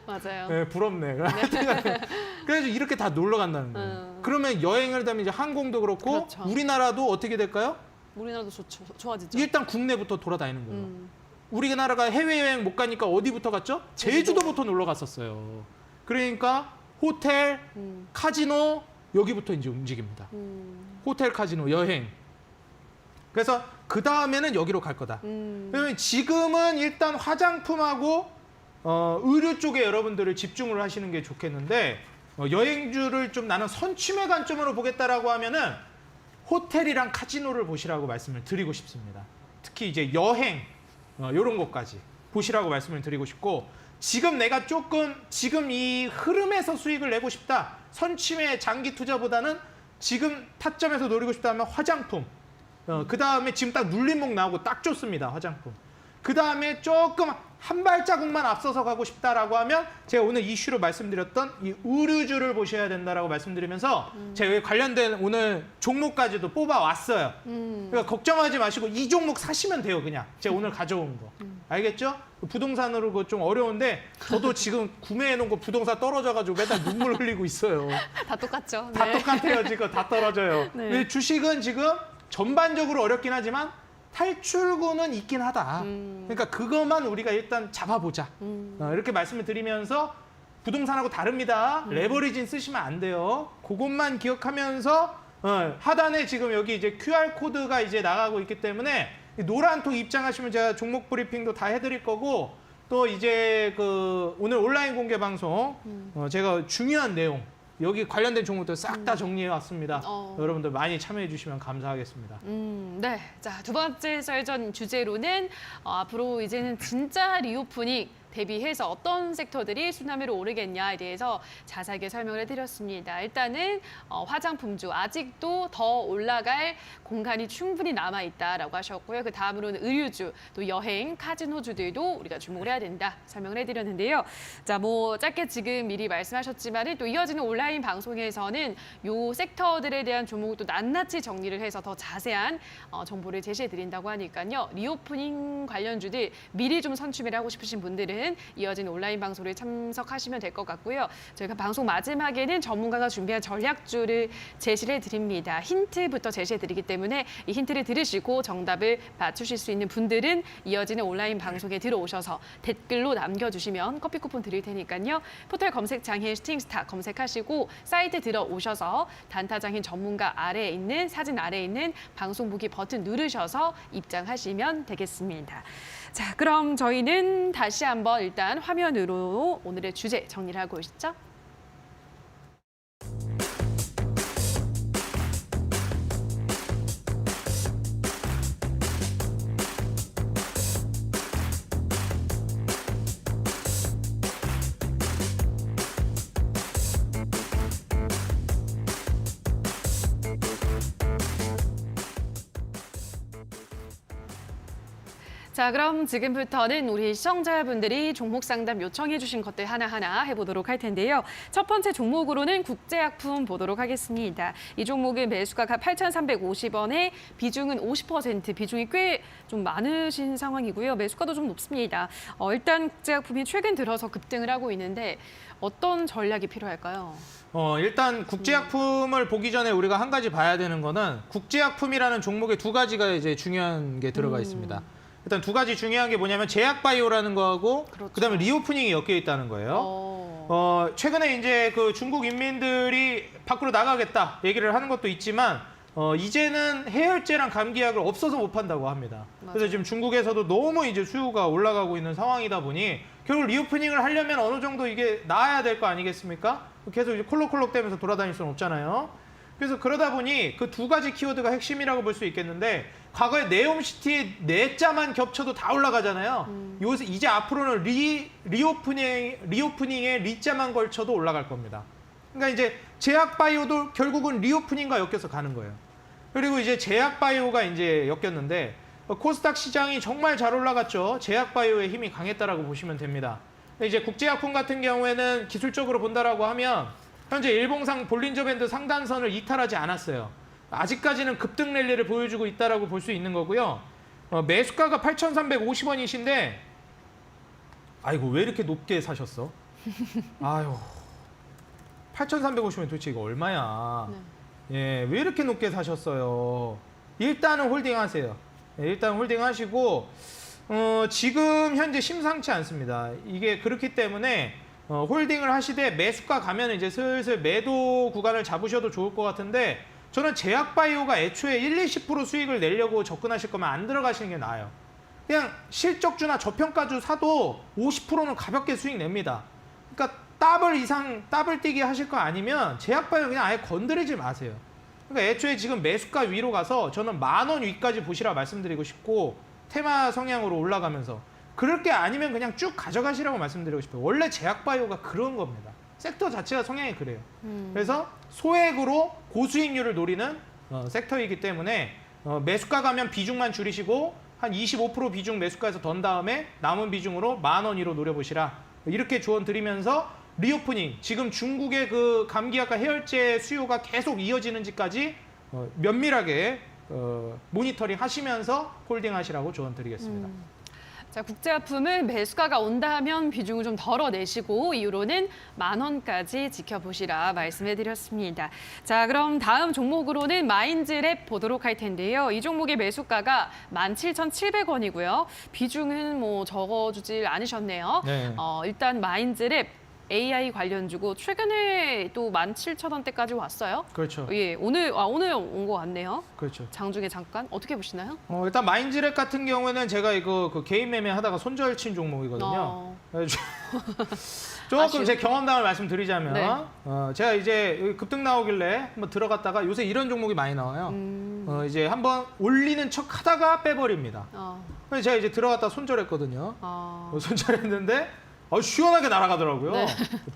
맞아요. 네, 부럽네. 그래서 이렇게 다 놀러 간다는 거예요. 그러면 여행을 하면 이제 항공도 그렇고 그렇죠. 우리나라도 어떻게 될까요? 우리나라도 좋아지죠. 일단 국내부터 돌아다니는 거예요. 음. 우리나라가 해외여행 못 가니까 어디부터 갔죠? 제주도부터 놀러 갔었어요. 그러니까 호텔, 카지노 여기부터 이제 움직입니다. 호텔, 카지노, 여행. 그래서 그 다음에는 여기로 갈 거다. 왜냐면 지금은 일단 화장품하고 의류 쪽에 여러분들을 집중을 하시는 게 좋겠는데 여행주를 좀 나는 선취매 관점으로 보겠다라고 하면은 호텔이랑 카지노를 보시라고 말씀을 드리고 싶습니다. 특히 이제 여행 이런 것까지 보시라고 말씀을 드리고 싶고 지금 내가 조금 지금 이 흐름에서 수익을 내고 싶다. 선취매 장기 투자보다는 지금 타점에서 노리고 싶다면 화장품. 그 다음에 지금 딱 눌림목 나오고 딱 좋습니다. 화장품. 그 다음에 조금 한 발자국만 앞서서 가고 싶다라고 하면 제가 오늘 이슈로 말씀드렸던 이 의류주를 보셔야 된다라고 말씀드리면서 제가 여기 관련된 오늘 종목까지도 뽑아왔어요. 그러니까 걱정하지 마시고 이 종목 사시면 돼요. 그냥 제가 오늘 가져온 거. 알겠죠? 부동산으로 그거 좀 어려운데 저도 지금 구매해놓은 거 부동산 떨어져가지고 매달 눈물 흘리고 있어요. 다 똑같죠. 다 네. 똑같아요. 지금 다 떨어져요. 네. 근데 주식은 지금 전반적으로 어렵긴 하지만 탈출구는 있긴 하다. 그러니까 그것만 우리가 일단 잡아보자. 이렇게 말씀을 드리면서 부동산하고 다릅니다. 레버리진 쓰시면 안 돼요. 그것만 기억하면서 하단에 지금 여기 이제 QR 코드가 이제 나가고 있기 때문에 이 노란 통 입장하시면 제가 종목 브리핑도 다 해드릴 거고 또 이제 그 오늘 온라인 공개 방송 제가 중요한 내용 여기 관련된 종목들 싹 다 정리해 왔습니다. 여러분들 많이 참여해 주시면 감사하겠습니다. 네. 자, 두 번째 썰전 주제로는 앞으로 이제는 진짜 리오프닝 대비해서 어떤 섹터들이 수남위로 오르겠냐에 대해서 자세하게 설명을 해드렸습니다. 일단은 화장품주 아직도 더 올라갈 공간이 충분히 남아있다라고 하셨고요. 그 다음으로는 의류주, 또 여행, 카지노주들도 우리가 주목을 해야 된다 설명을 해드렸는데요. 자, 뭐 짧게 지금 미리 말씀하셨지만은 또 이어지는 온라인 방송에서는 요 섹터들에 대한 종목을 또 낱낱이 정리를 해서 더 자세한 정보를 제시해드린다고 하니까요. 리오프닝 관련주들 미리 좀 선취매를 하고 싶으신 분들은 이어진 온라인 방송에 참석하시면 될 것 같고요. 저희가 방송 마지막에는 전문가가 준비한 전략주를 제시를 해드립니다. 힌트부터 제시해드리기 때문에 이 힌트를 들으시고 정답을 맞추실 수 있는 분들은 이어지는 온라인 방송에 들어오셔서 댓글로 남겨주시면 커피 쿠폰 드릴 테니까요. 포털 검색창에 슈팅스타 검색하시고 사이트 들어오셔서 단타장인 전문가 아래에 있는 사진 아래에 있는 방송 보기 버튼 누르셔서 입장하시면 되겠습니다. 자, 그럼 저희는 다시 한번 일단 화면으로 오늘의 주제 정리를 하고 오시죠. 자, 그럼 지금부터는 우리 시청자분들이 종목 상담 요청해 주신 것들 하나하나 해보도록 할 텐데요. 첫 번째 종목으로는 국제약품 보도록 하겠습니다. 이 종목은 매수가 8,350원에 비중은 50%, 비중이 꽤 좀 많으신 상황이고요. 매수가도 좀 높습니다. 일단 국제약품이 최근 들어서 급등을 하고 있는데 어떤 전략이 필요할까요? 일단 국제약품을 보기 전에 우리가 한 가지 봐야 되는 거는 국제약품이라는 종목에 두 가지가 이제 중요한 게 들어가 있습니다. 일단 두 가지 중요한 게 뭐냐면 제약바이오라는 거하고 그렇죠. 그다음에 리오프닝이 엮여 있다는 거예요. 최근에 이제 그 중국 인민들이 밖으로 나가겠다 얘기를 하는 것도 있지만 이제는 해열제랑 감기약을 없어서 못 판다고 합니다. 맞아요. 그래서 지금 중국에서도 너무 이제 수요가 올라가고 있는 상황이다 보니 결국 리오프닝을 하려면 어느 정도 이게 나아야 될 거 아니겠습니까? 계속 이제 콜록콜록 대면서 돌아다닐 수는 없잖아요. 그래서 그러다 보니 그 두 가지 키워드가 핵심이라고 볼 수 있겠는데 과거에 네옴시티의 네 자만 겹쳐도 다 올라가잖아요. 요새 이제 앞으로는 리오프닝에 리자만 걸쳐도 올라갈 겁니다. 그러니까 이제 제약바이오도 결국은 리오프닝과 엮여서 가는 거예요. 그리고 이제 제약바이오가 이제 엮였는데 코스닥 시장이 정말 잘 올라갔죠. 제약바이오의 힘이 강했다라고 보시면 됩니다. 근데 이제 국제약품 같은 경우에는 기술적으로 본다라고 하면 현재 일봉상 볼린저 밴드 상단선을 이탈하지 않았어요. 아직까지는 급등 랠리를 보여주고 있다라고 볼 수 있는 거고요. 매수가가 8,350원이신데 아이고 왜 이렇게 높게 사셨어? 아유 8,350원 도대체 이거 얼마야? 예, 왜 이렇게 높게 사셨어요? 일단은 홀딩하세요. 예, 일단 홀딩하시고 지금 현재 심상치 않습니다. 이게 그렇기 때문에 홀딩을 하시되 매수가 가면 이제 슬슬 매도 구간을 잡으셔도 좋을 것 같은데 저는 제약바이오가 애초에 1-20% 수익을 내려고 접근하실 거면 안 들어가시는 게 나아요. 그냥 실적주나 저평가주 사도 50%는 가볍게 수익 냅니다. 그러니까 더블 이상 더블 뛰기 하실 거 아니면 제약바이오 그냥 아예 건드리지 마세요. 그러니까 애초에 지금 매수가 위로 가서 저는 10,000원 위까지 보시라 말씀드리고 싶고 테마 성향으로 올라가면서 그럴 게 아니면 그냥 쭉 가져가시라고 말씀드리고 싶어요. 원래 제약바이오가 그런 겁니다. 섹터 자체가 성향이 그래요. 그래서 소액으로 고수익률을 노리는 섹터이기 때문에 매수가 가면 비중만 줄이시고 한 25% 비중 매수가에서 던 다음에 남은 비중으로 10,000원 위로 노려보시라. 이렇게 조언 드리면서 리오프닝 지금 중국의 그 감기약과 해열제 수요가 계속 이어지는지까지 면밀하게 모니터링 하시면서 홀딩 하시라고 조언 드리겠습니다. 자, 국제화품은 매수가가 온다면 비중을 좀 덜어내시고 이후로는 10,000원까지 지켜보시라 말씀해드렸습니다. 자, 그럼 다음 종목으로는 마인즈랩 보도록 할 텐데요. 이 종목의 매수가가 17,700원이고요. 비중은 뭐 적어주질 않으셨네요. 네. 일단 마인즈랩 AI 관련주고 최근에 또 17,000원대까지 왔어요. 그렇죠. 예, 오늘 온 것 같네요. 그렇죠. 장중에 잠깐 어떻게 보시나요? 일단 마인즈랩 같은 경우에는 제가 이거 그 개인 매매 하다가 손절 친 종목이거든요. 조금 아쉬운. 제 경험담을 말씀드리자면 네. 제가 이제 여기 급등 나오길래 한번 들어갔다가 요새 이런 종목이 많이 나와요. 이제 한번 올리는 척 하다가 빼버립니다. 그래서 제가 이제 들어갔다 손절했거든요. 손절했는데 시원하게 날아가더라고요. 네.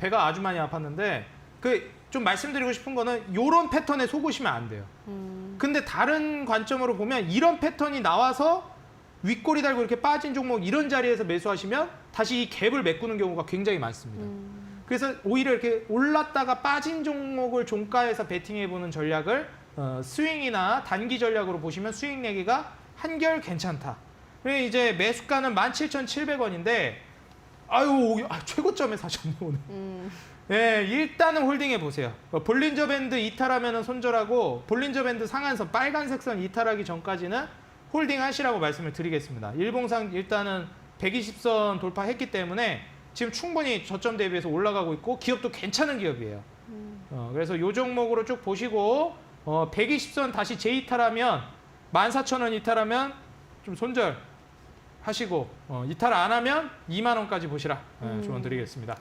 배가 아주 많이 아팠는데 좀 말씀드리고 싶은 거는 이런 패턴에 속으시면 안 돼요. 근데 다른 관점으로 보면 이런 패턴이 나와서 윗꼬리 달고 이렇게 빠진 종목 이런 자리에서 매수하시면 다시 이 갭을 메꾸는 경우가 굉장히 많습니다. 그래서 오히려 이렇게 올랐다가 빠진 종목을 종가에서 베팅해보는 전략을 스윙이나 단기 전략으로 보시면 수익 내기가 한결 괜찮다. 그리고 이제 매수가는 17,700원인데 최고점에 사셨네 오늘. 네, 일단은 홀딩해 보세요. 볼린저 밴드 이탈하면 손절하고 볼린저 밴드 상한선 빨간색 선 이탈하기 전까지는 홀딩 하시라고 말씀을 드리겠습니다. 일봉상 일단은 120선 돌파했기 때문에 지금 충분히 저점 대비해서 올라가고 있고 기업도 괜찮은 기업이에요. 그래서 이 종목으로 쭉 보시고 120선 다시 재이탈하면 14,000원 이탈하면 좀 손절 하시고 이탈 안 하면 20,000원까지 보시라 조언 드리겠습니다.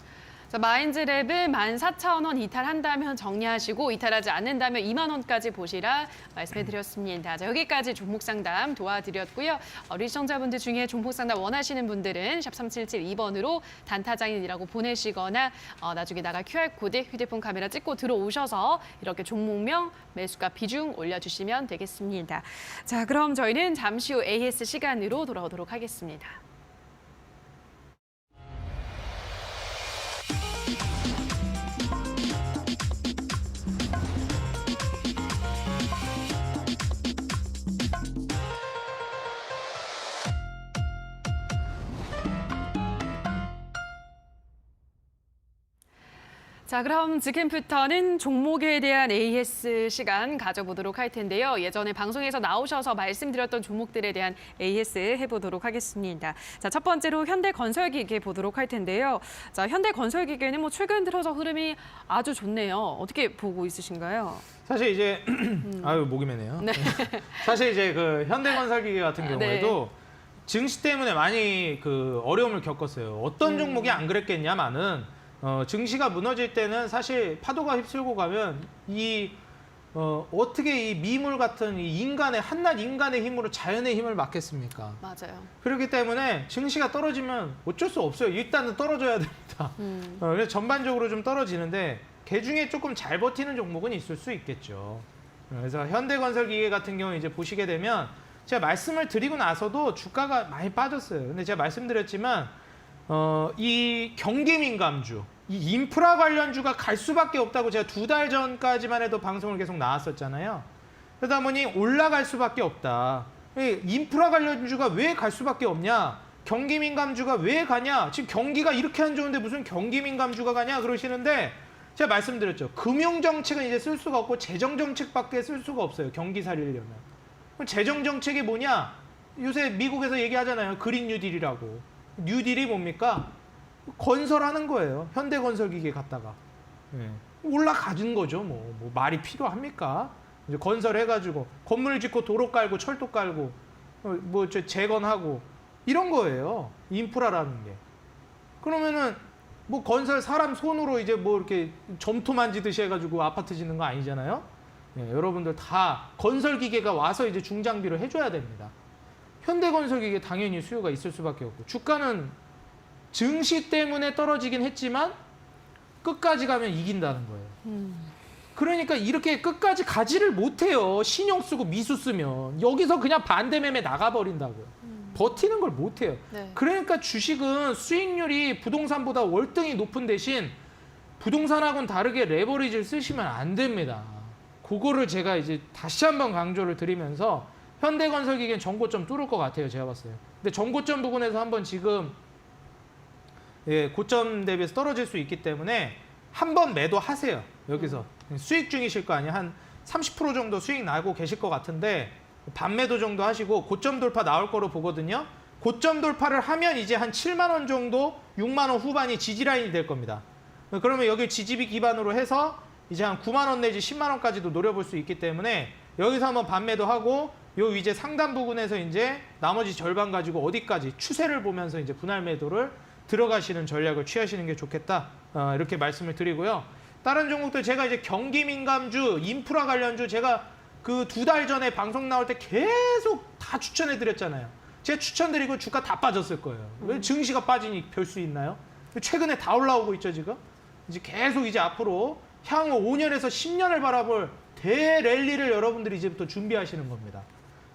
자, 마인즈랩은 14,000원 이탈한다면 정리하시고 이탈하지 않는다면 20,000원까지 보시라 말씀해드렸습니다. 자, 여기까지 종목 상담 도와드렸고요. 우리 시청자분들 중에 종목 상담 원하시는 분들은 샵 3772번으로 단타장인이라고 보내시거나 나중에 나갈 QR코드 휴대폰 카메라 찍고 들어오셔서 이렇게 종목명, 매수가 비중 올려주시면 되겠습니다. 자, 그럼 저희는 잠시 후 AS 시간으로 돌아오도록 하겠습니다. 자, 그럼 지금부터는 종목에 대한 AS 시간 가져보도록 할 텐데요. 예전에 방송에서 나오셔서 말씀드렸던 종목들에 대한 AS 해보도록 하겠습니다. 자, 첫 번째로 현대건설기계 보도록 할 텐데요. 자, 현대건설기계는 뭐 최근 들어서 흐름이 아주 좋네요. 어떻게 보고 있으신가요? 사실 이제 목이 메네요. 네. 사실 이제 그 현대건설기계 같은 경우에도 네. 증시 때문에 많이 그 어려움을 겪었어요. 어떤 종목이 안 그랬겠냐마는 증시가 무너질 때는 사실 파도가 휩쓸고 가면 어떻게 이 미물 같은 이 인간의 한낱 인간의 힘으로 자연의 힘을 막겠습니까? 맞아요. 그렇기 때문에 증시가 떨어지면 어쩔 수 없어요. 일단은 떨어져야 됩니다. 그래서 전반적으로 좀 떨어지는데 그 중에 조금 잘 버티는 종목은 있을 수 있겠죠. 그래서 현대건설기계 같은 경우 이제 보시게 되면 제가 말씀을 드리고 나서도 주가가 많이 빠졌어요. 근데 제가 말씀드렸지만 이 경기민감주, 이 인프라 관련주가 갈 수밖에 없다고 제가 2달 전까지만 해도 방송을 계속 나왔었잖아요. 그러다 보니 올라갈 수밖에 없다. 이 인프라 관련주가 왜 갈 수밖에 없냐? 경기민감주가 왜 가냐? 지금 경기가 이렇게 안 좋은데 무슨 경기민감주가 가냐? 그러시는데 제가 말씀드렸죠. 금융정책은 이제 쓸 수가 없고 재정정책밖에 쓸 수가 없어요. 경기 살리려면. 그럼 재정정책이 뭐냐? 요새 미국에서 얘기하잖아요. 그린 뉴딜이라고. 뉴딜이 뭡니까? 건설하는 거예요. 현대건설기계 갖다가. 예. 올라가는 거죠. 뭐 말이 필요합니까? 이제 건설해가지고 건물 짓고 도로 깔고 철도 깔고 뭐 재건하고 이런 거예요. 인프라라는 게. 그러면은 뭐 건설 사람 손으로 이제 뭐 이렇게 점토 만지듯이 해가지고 아파트 짓는 거 아니잖아요. 예, 여러분들 다 건설기계가 와서 이제 중장비를 해줘야 됩니다. 현대건설기계 당연히 수요가 있을 수밖에 없고 주가는 증시 때문에 떨어지긴 했지만 끝까지 가면 이긴다는 거예요. 그러니까 이렇게 끝까지 가지를 못해요. 신용 쓰고 미수 쓰면 여기서 그냥 반대 매매 나가버린다고요. 버티는 걸 못해요. 네. 그러니까 주식은 수익률이 부동산보다 월등히 높은 대신 부동산하고는 다르게 레버리지를 쓰시면 안 됩니다. 그거를 제가 이제 다시 한번 강조를 드리면서 현대건설기계는 전고점 뚫을 것 같아요. 제가 봤어요. 근데 전고점 부분에서 한번 지금 고점 대비해서 떨어질 수 있기 때문에 한번 매도하세요. 여기서 수익 중이실 거 아니에요. 한 30% 정도 수익 나고 계실 것 같은데 반매도 정도 하시고 고점 돌파 나올 거로 보거든요. 고점 돌파를 하면 이제 한 7만 원 정도 6만 원 후반이 지지라인이 될 겁니다. 그러면 여기 지지비 기반으로 해서 이제 한 9만 원 내지 10만 원까지도 노려볼 수 있기 때문에 여기서 한번 반매도 하고 요 이제 상단 부분에서 이제 나머지 절반 가지고 어디까지 추세를 보면서 이제 분할 매도를 들어가시는 전략을 취하시는 게 좋겠다. 이렇게 말씀을 드리고요. 다른 종목들 제가 이제 경기민감주, 인프라 관련주 제가 그 2달 전에 방송 나올 때 계속 다 추천해 드렸잖아요. 제가 추천드리고 주가 다 빠졌을 거예요. 왜 증시가 빠지니 별 수 있나요? 최근에 다 올라오고 있죠, 지금. 이제 계속 이제 앞으로 향후 5년에서 10년을 바라볼 대랠리를 여러분들이 이제부터 준비하시는 겁니다.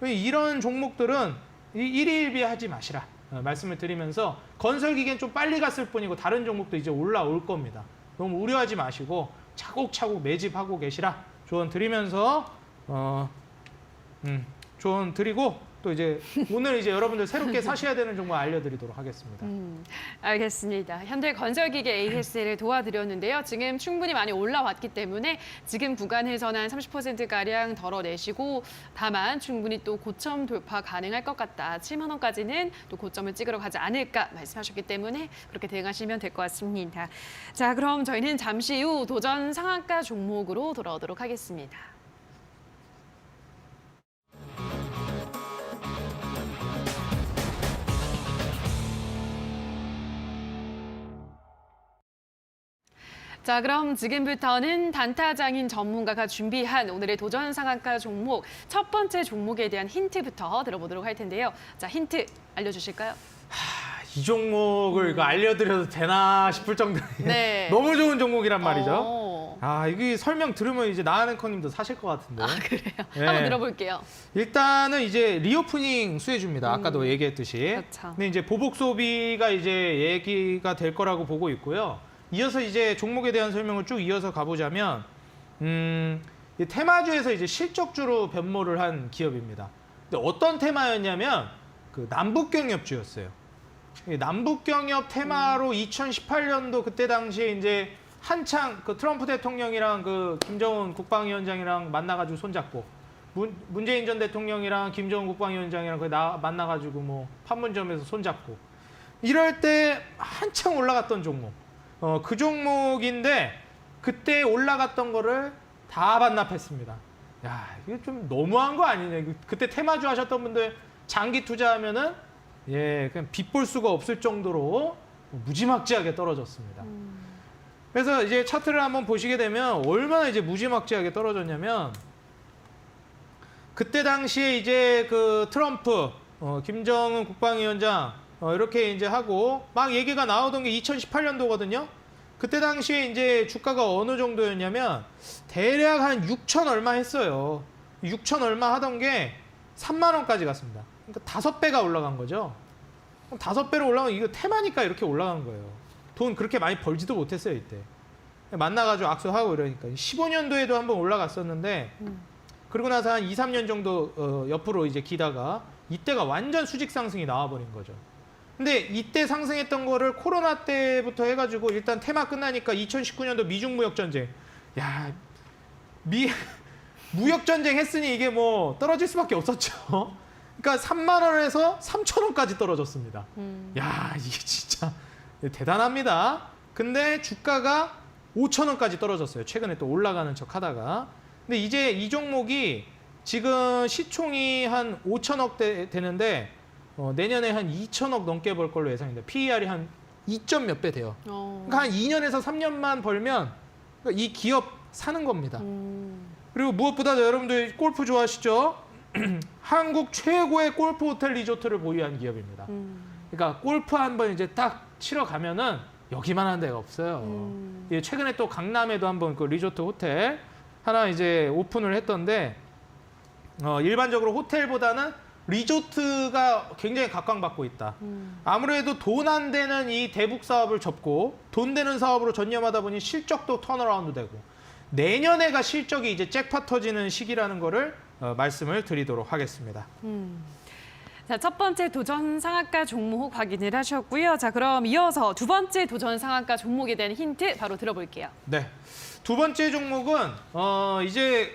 이런 종목들은 일희일비하지 마시라 말씀을 드리면서 건설기계는 좀 빨리 갔을 뿐이고 다른 종목도 이제 올라올 겁니다. 너무 우려하지 마시고 차곡차곡 매집하고 계시라 조언 드리면서 조언 드리고 또 이제 오늘 이제 여러분들 새롭게 사셔야 되는 종목 알려드리도록 하겠습니다. 알겠습니다. 현대건설기계 AS를 도와드렸는데요. 지금 충분히 많이 올라왔기 때문에 지금 구간에서는 한 30%가량 덜어내시고 다만 충분히 또 고점 돌파 가능할 것 같다. 7만 원까지는 또 고점을 찍으러 가지 않을까 말씀하셨기 때문에 그렇게 대응하시면 될 것 같습니다. 자, 그럼 저희는 잠시 후 도전 상한가 종목으로 돌아오도록 하겠습니다. 자, 그럼 지금부터는 단타장인 전문가가 준비한 오늘의 도전 상한가 종목 첫 번째 종목에 대한 힌트부터 들어보도록 할 텐데요. 자, 힌트 알려주실까요? 이 종목을 이거 알려드려도 되나 싶을 정도로 네. 너무 좋은 종목이란 말이죠. 이게 설명 들으면 이제 나은앵커님도 사실 것 같은데. 그래요? 네. 한번 들어볼게요. 일단은 이제 리오프닝 수혜주입니다. 아까도 얘기했듯이. 그렇죠. 근데 이제 보복 소비가 이제 얘기가 될 거라고 보고 있고요. 이어서 이제 종목에 대한 설명을 쭉 이어서 가보자면, 이 테마주에서 이제 실적주로 변모를 한 기업입니다. 근데 어떤 테마였냐면 그 남북경협주였어요. 이 남북경협 테마로 2018년도 그때 당시에 이제 한창 그 트럼프 대통령이랑 그 김정은 국방위원장이랑 만나가지고 손잡고 문재인 전 대통령이랑 김정은 국방위원장이랑 만나가지고 뭐 판문점에서 손잡고 이럴 때 한창 올라갔던 종목. 그 종목인데 그때 올라갔던 거를 다 반납했습니다. 야, 이거 좀 너무한 거 아니냐. 그때 테마주 하셨던 분들 장기 투자하면은 그냥 빚 볼 수가 없을 정도로 무지막지하게 떨어졌습니다. 그래서 이제 차트를 한번 보시게 되면 얼마나 이제 무지막지하게 떨어졌냐면 그때 당시에 이제 그 트럼프, 김정은 국방위원장 이렇게 이제 하고 막 얘기가 나오던 게 2018년도거든요. 그때 당시에 이제 주가가 어느 정도였냐면 대략 한 6천 얼마 했어요. 6천 얼마 하던 게 3만 원까지 갔습니다. 그러니까 5배가 올라간 거죠. 5배로 올라간 이거 테마니까 이렇게 올라간 거예요. 돈 그렇게 많이 벌지도 못했어요 이때. 만나가지고 악수하고 이러니까 15년도에도 한번 올라갔었는데 그러고 나서 한 2, 3년 정도 옆으로 이제 기다가 이때가 완전 수직 상승이 나와버린 거죠. 근데 이때 상승했던 거를 코로나 때부터 해가지고 일단 테마 끝나니까 2019년도 미중 무역 전쟁. 야, 무역 전쟁 했으니 이게 뭐 떨어질 수밖에 없었죠. 그러니까 3만 원에서 3천 원까지 떨어졌습니다. 야, 이게 진짜 대단합니다. 근데 주가가 5천 원까지 떨어졌어요. 최근에 또 올라가는 척 하다가. 근데 이제 이 종목이 지금 시총이 한 5천억 되는데 내년에 한 2천억 넘게 벌 걸로 예상입니다. PER이 한 2점 몇 배 돼요. 그러니까 한 2년에서 3년만 벌면 이 기업 사는 겁니다. 그리고 무엇보다 여러분들 골프 좋아하시죠? 한국 최고의 골프 호텔 리조트를 보유한 기업입니다. 그러니까 골프 한번 이제 딱 치러 가면은 여기만 한 데가 없어요. 예, 최근에 또 강남에도 한번 그 리조트 호텔 하나 이제 오픈을 했던데 일반적으로 호텔보다는 리조트가 굉장히 각광받고 있다. 아무래도 돈 안 되는 이 대북 사업을 접고 돈 되는 사업으로 전념하다 보니 실적도 턴어라운드 되고 내년에가 실적이 이제 잭팟 터지는 시기라는 거를 말씀을 드리도록 하겠습니다. 자, 첫 번째 도전 상한가 종목 확인을 하셨고요. 자, 그럼 이어서 두 번째 도전 상한가 종목에 대한 힌트 바로 들어볼게요. 네. 두 번째 종목은 이제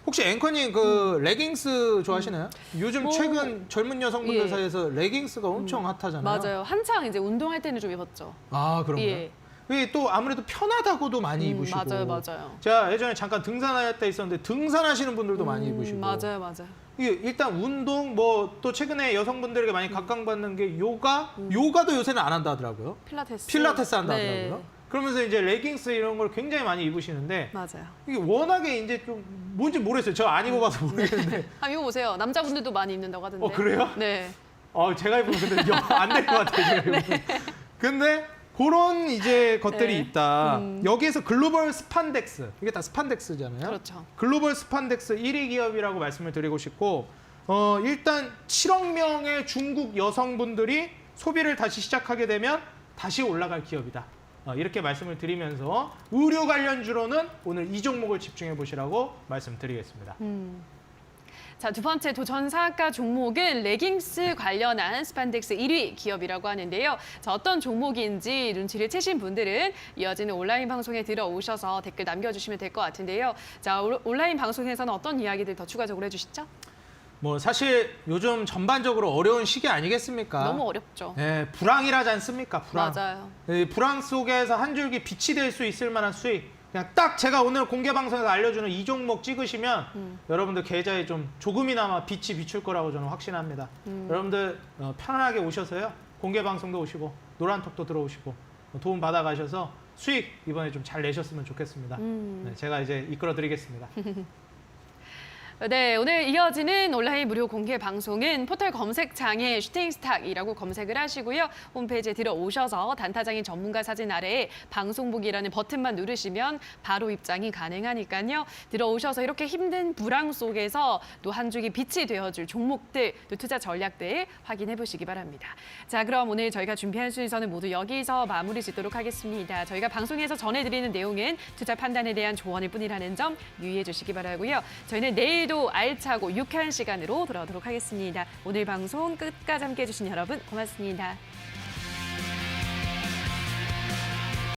혹시 앵커님 그 레깅스 좋아하시나요? 요즘 뭐, 최근 젊은 여성분들 예. 사이에서 레깅스가 엄청 핫하잖아요. 맞아요. 한창 이제 운동할 때는 좀 입었죠. 아, 그런가요? 예. 이게 또 아무래도 편하다고도 많이 입으시고. 맞아요. 제가 예전에 잠깐 등산할 때 있었는데 등산하시는 분들도 많이 입으시고. 맞아요. 이게 일단 운동 뭐 또 최근에 여성분들에게 많이 각광받는 게 요가도 요새는 안 한다 하더라고요. 필라테스 한다 네. 하더라고요. 그러면서 이제 레깅스 이런 걸 굉장히 많이 입으시는데 맞아요. 이게 워낙에 이제 좀 뭔지 모르겠어요. 저 안 입어봐서 모르겠는데. 이거 보세요. 남자분들도 많이 입는다고 하던데. 그래요? 네. 제가 입으면 근데 안 될 것 같아요. 제가 입으면. 근데 그런 이제 것들이 네. 있다. 여기에서 글로벌 스판덱스, 이게 다 스판덱스잖아요. 그렇죠. 글로벌 스판덱스 1위 기업이라고 말씀을 드리고 싶고 일단 7억 명의 중국 여성분들이 소비를 다시 시작하게 되면 다시 올라갈 기업이다. 이렇게 말씀을 드리면서 의료 관련주로는 오늘 이 종목을 집중해 보시라고 말씀드리겠습니다. 자, 두 번째 도전 상한가 종목은 레깅스 관련한 스판덱스 1위 기업이라고 하는데요. 자, 어떤 종목인지 눈치를 채신 분들은 이어지는 온라인 방송에 들어오셔서 댓글 남겨주시면 될 것 같은데요. 자, 온라인 방송에서는 어떤 이야기들 더 추가적으로 해주시죠? 뭐 사실 요즘 전반적으로 어려운 시기 아니겠습니까? 너무 어렵죠. 네, 불황이라지 않습니까? 불황. 맞아요. 이 불황 속에서 한 줄기 빛이 될 수 있을 만한 수익. 그냥 딱 제가 오늘 공개 방송에서 알려주는 이 종목 찍으시면 여러분들 계좌에 좀 조금이나마 빛이 비출 거라고 저는 확신합니다. 여러분들 편안하게 오셔서요. 공개 방송도 오시고 노란톡도 들어오시고 도움 받아가셔서 수익 이번에 좀 잘 내셨으면 좋겠습니다. 네, 제가 이제 이끌어 드리겠습니다. 네, 오늘 이어지는 온라인 무료 공개 방송은 포털 검색창에 슈팅스탁이라고 검색을 하시고요. 홈페이지에 들어오셔서 단타장인 전문가 사진 아래에 방송국이라는 버튼만 누르시면 바로 입장이 가능하니까요. 들어오셔서 이렇게 힘든 불황 속에서 또 한 줄기 빛이 되어줄 종목들, 또 투자 전략들 확인해 보시기 바랍니다. 자, 그럼 오늘 저희가 준비한 순서는 모두 여기서 마무리 짓도록 하겠습니다. 저희가 방송에서 전해드리는 내용은 투자 판단에 대한 조언일 뿐이라는 점 유의해 주시기 바라고요. 저희는 내일도 알차고 유쾌한 시간으로 돌아오도록 하겠습니다. 오늘 방송 끝까지 함께해 주신 여러분 고맙습니다.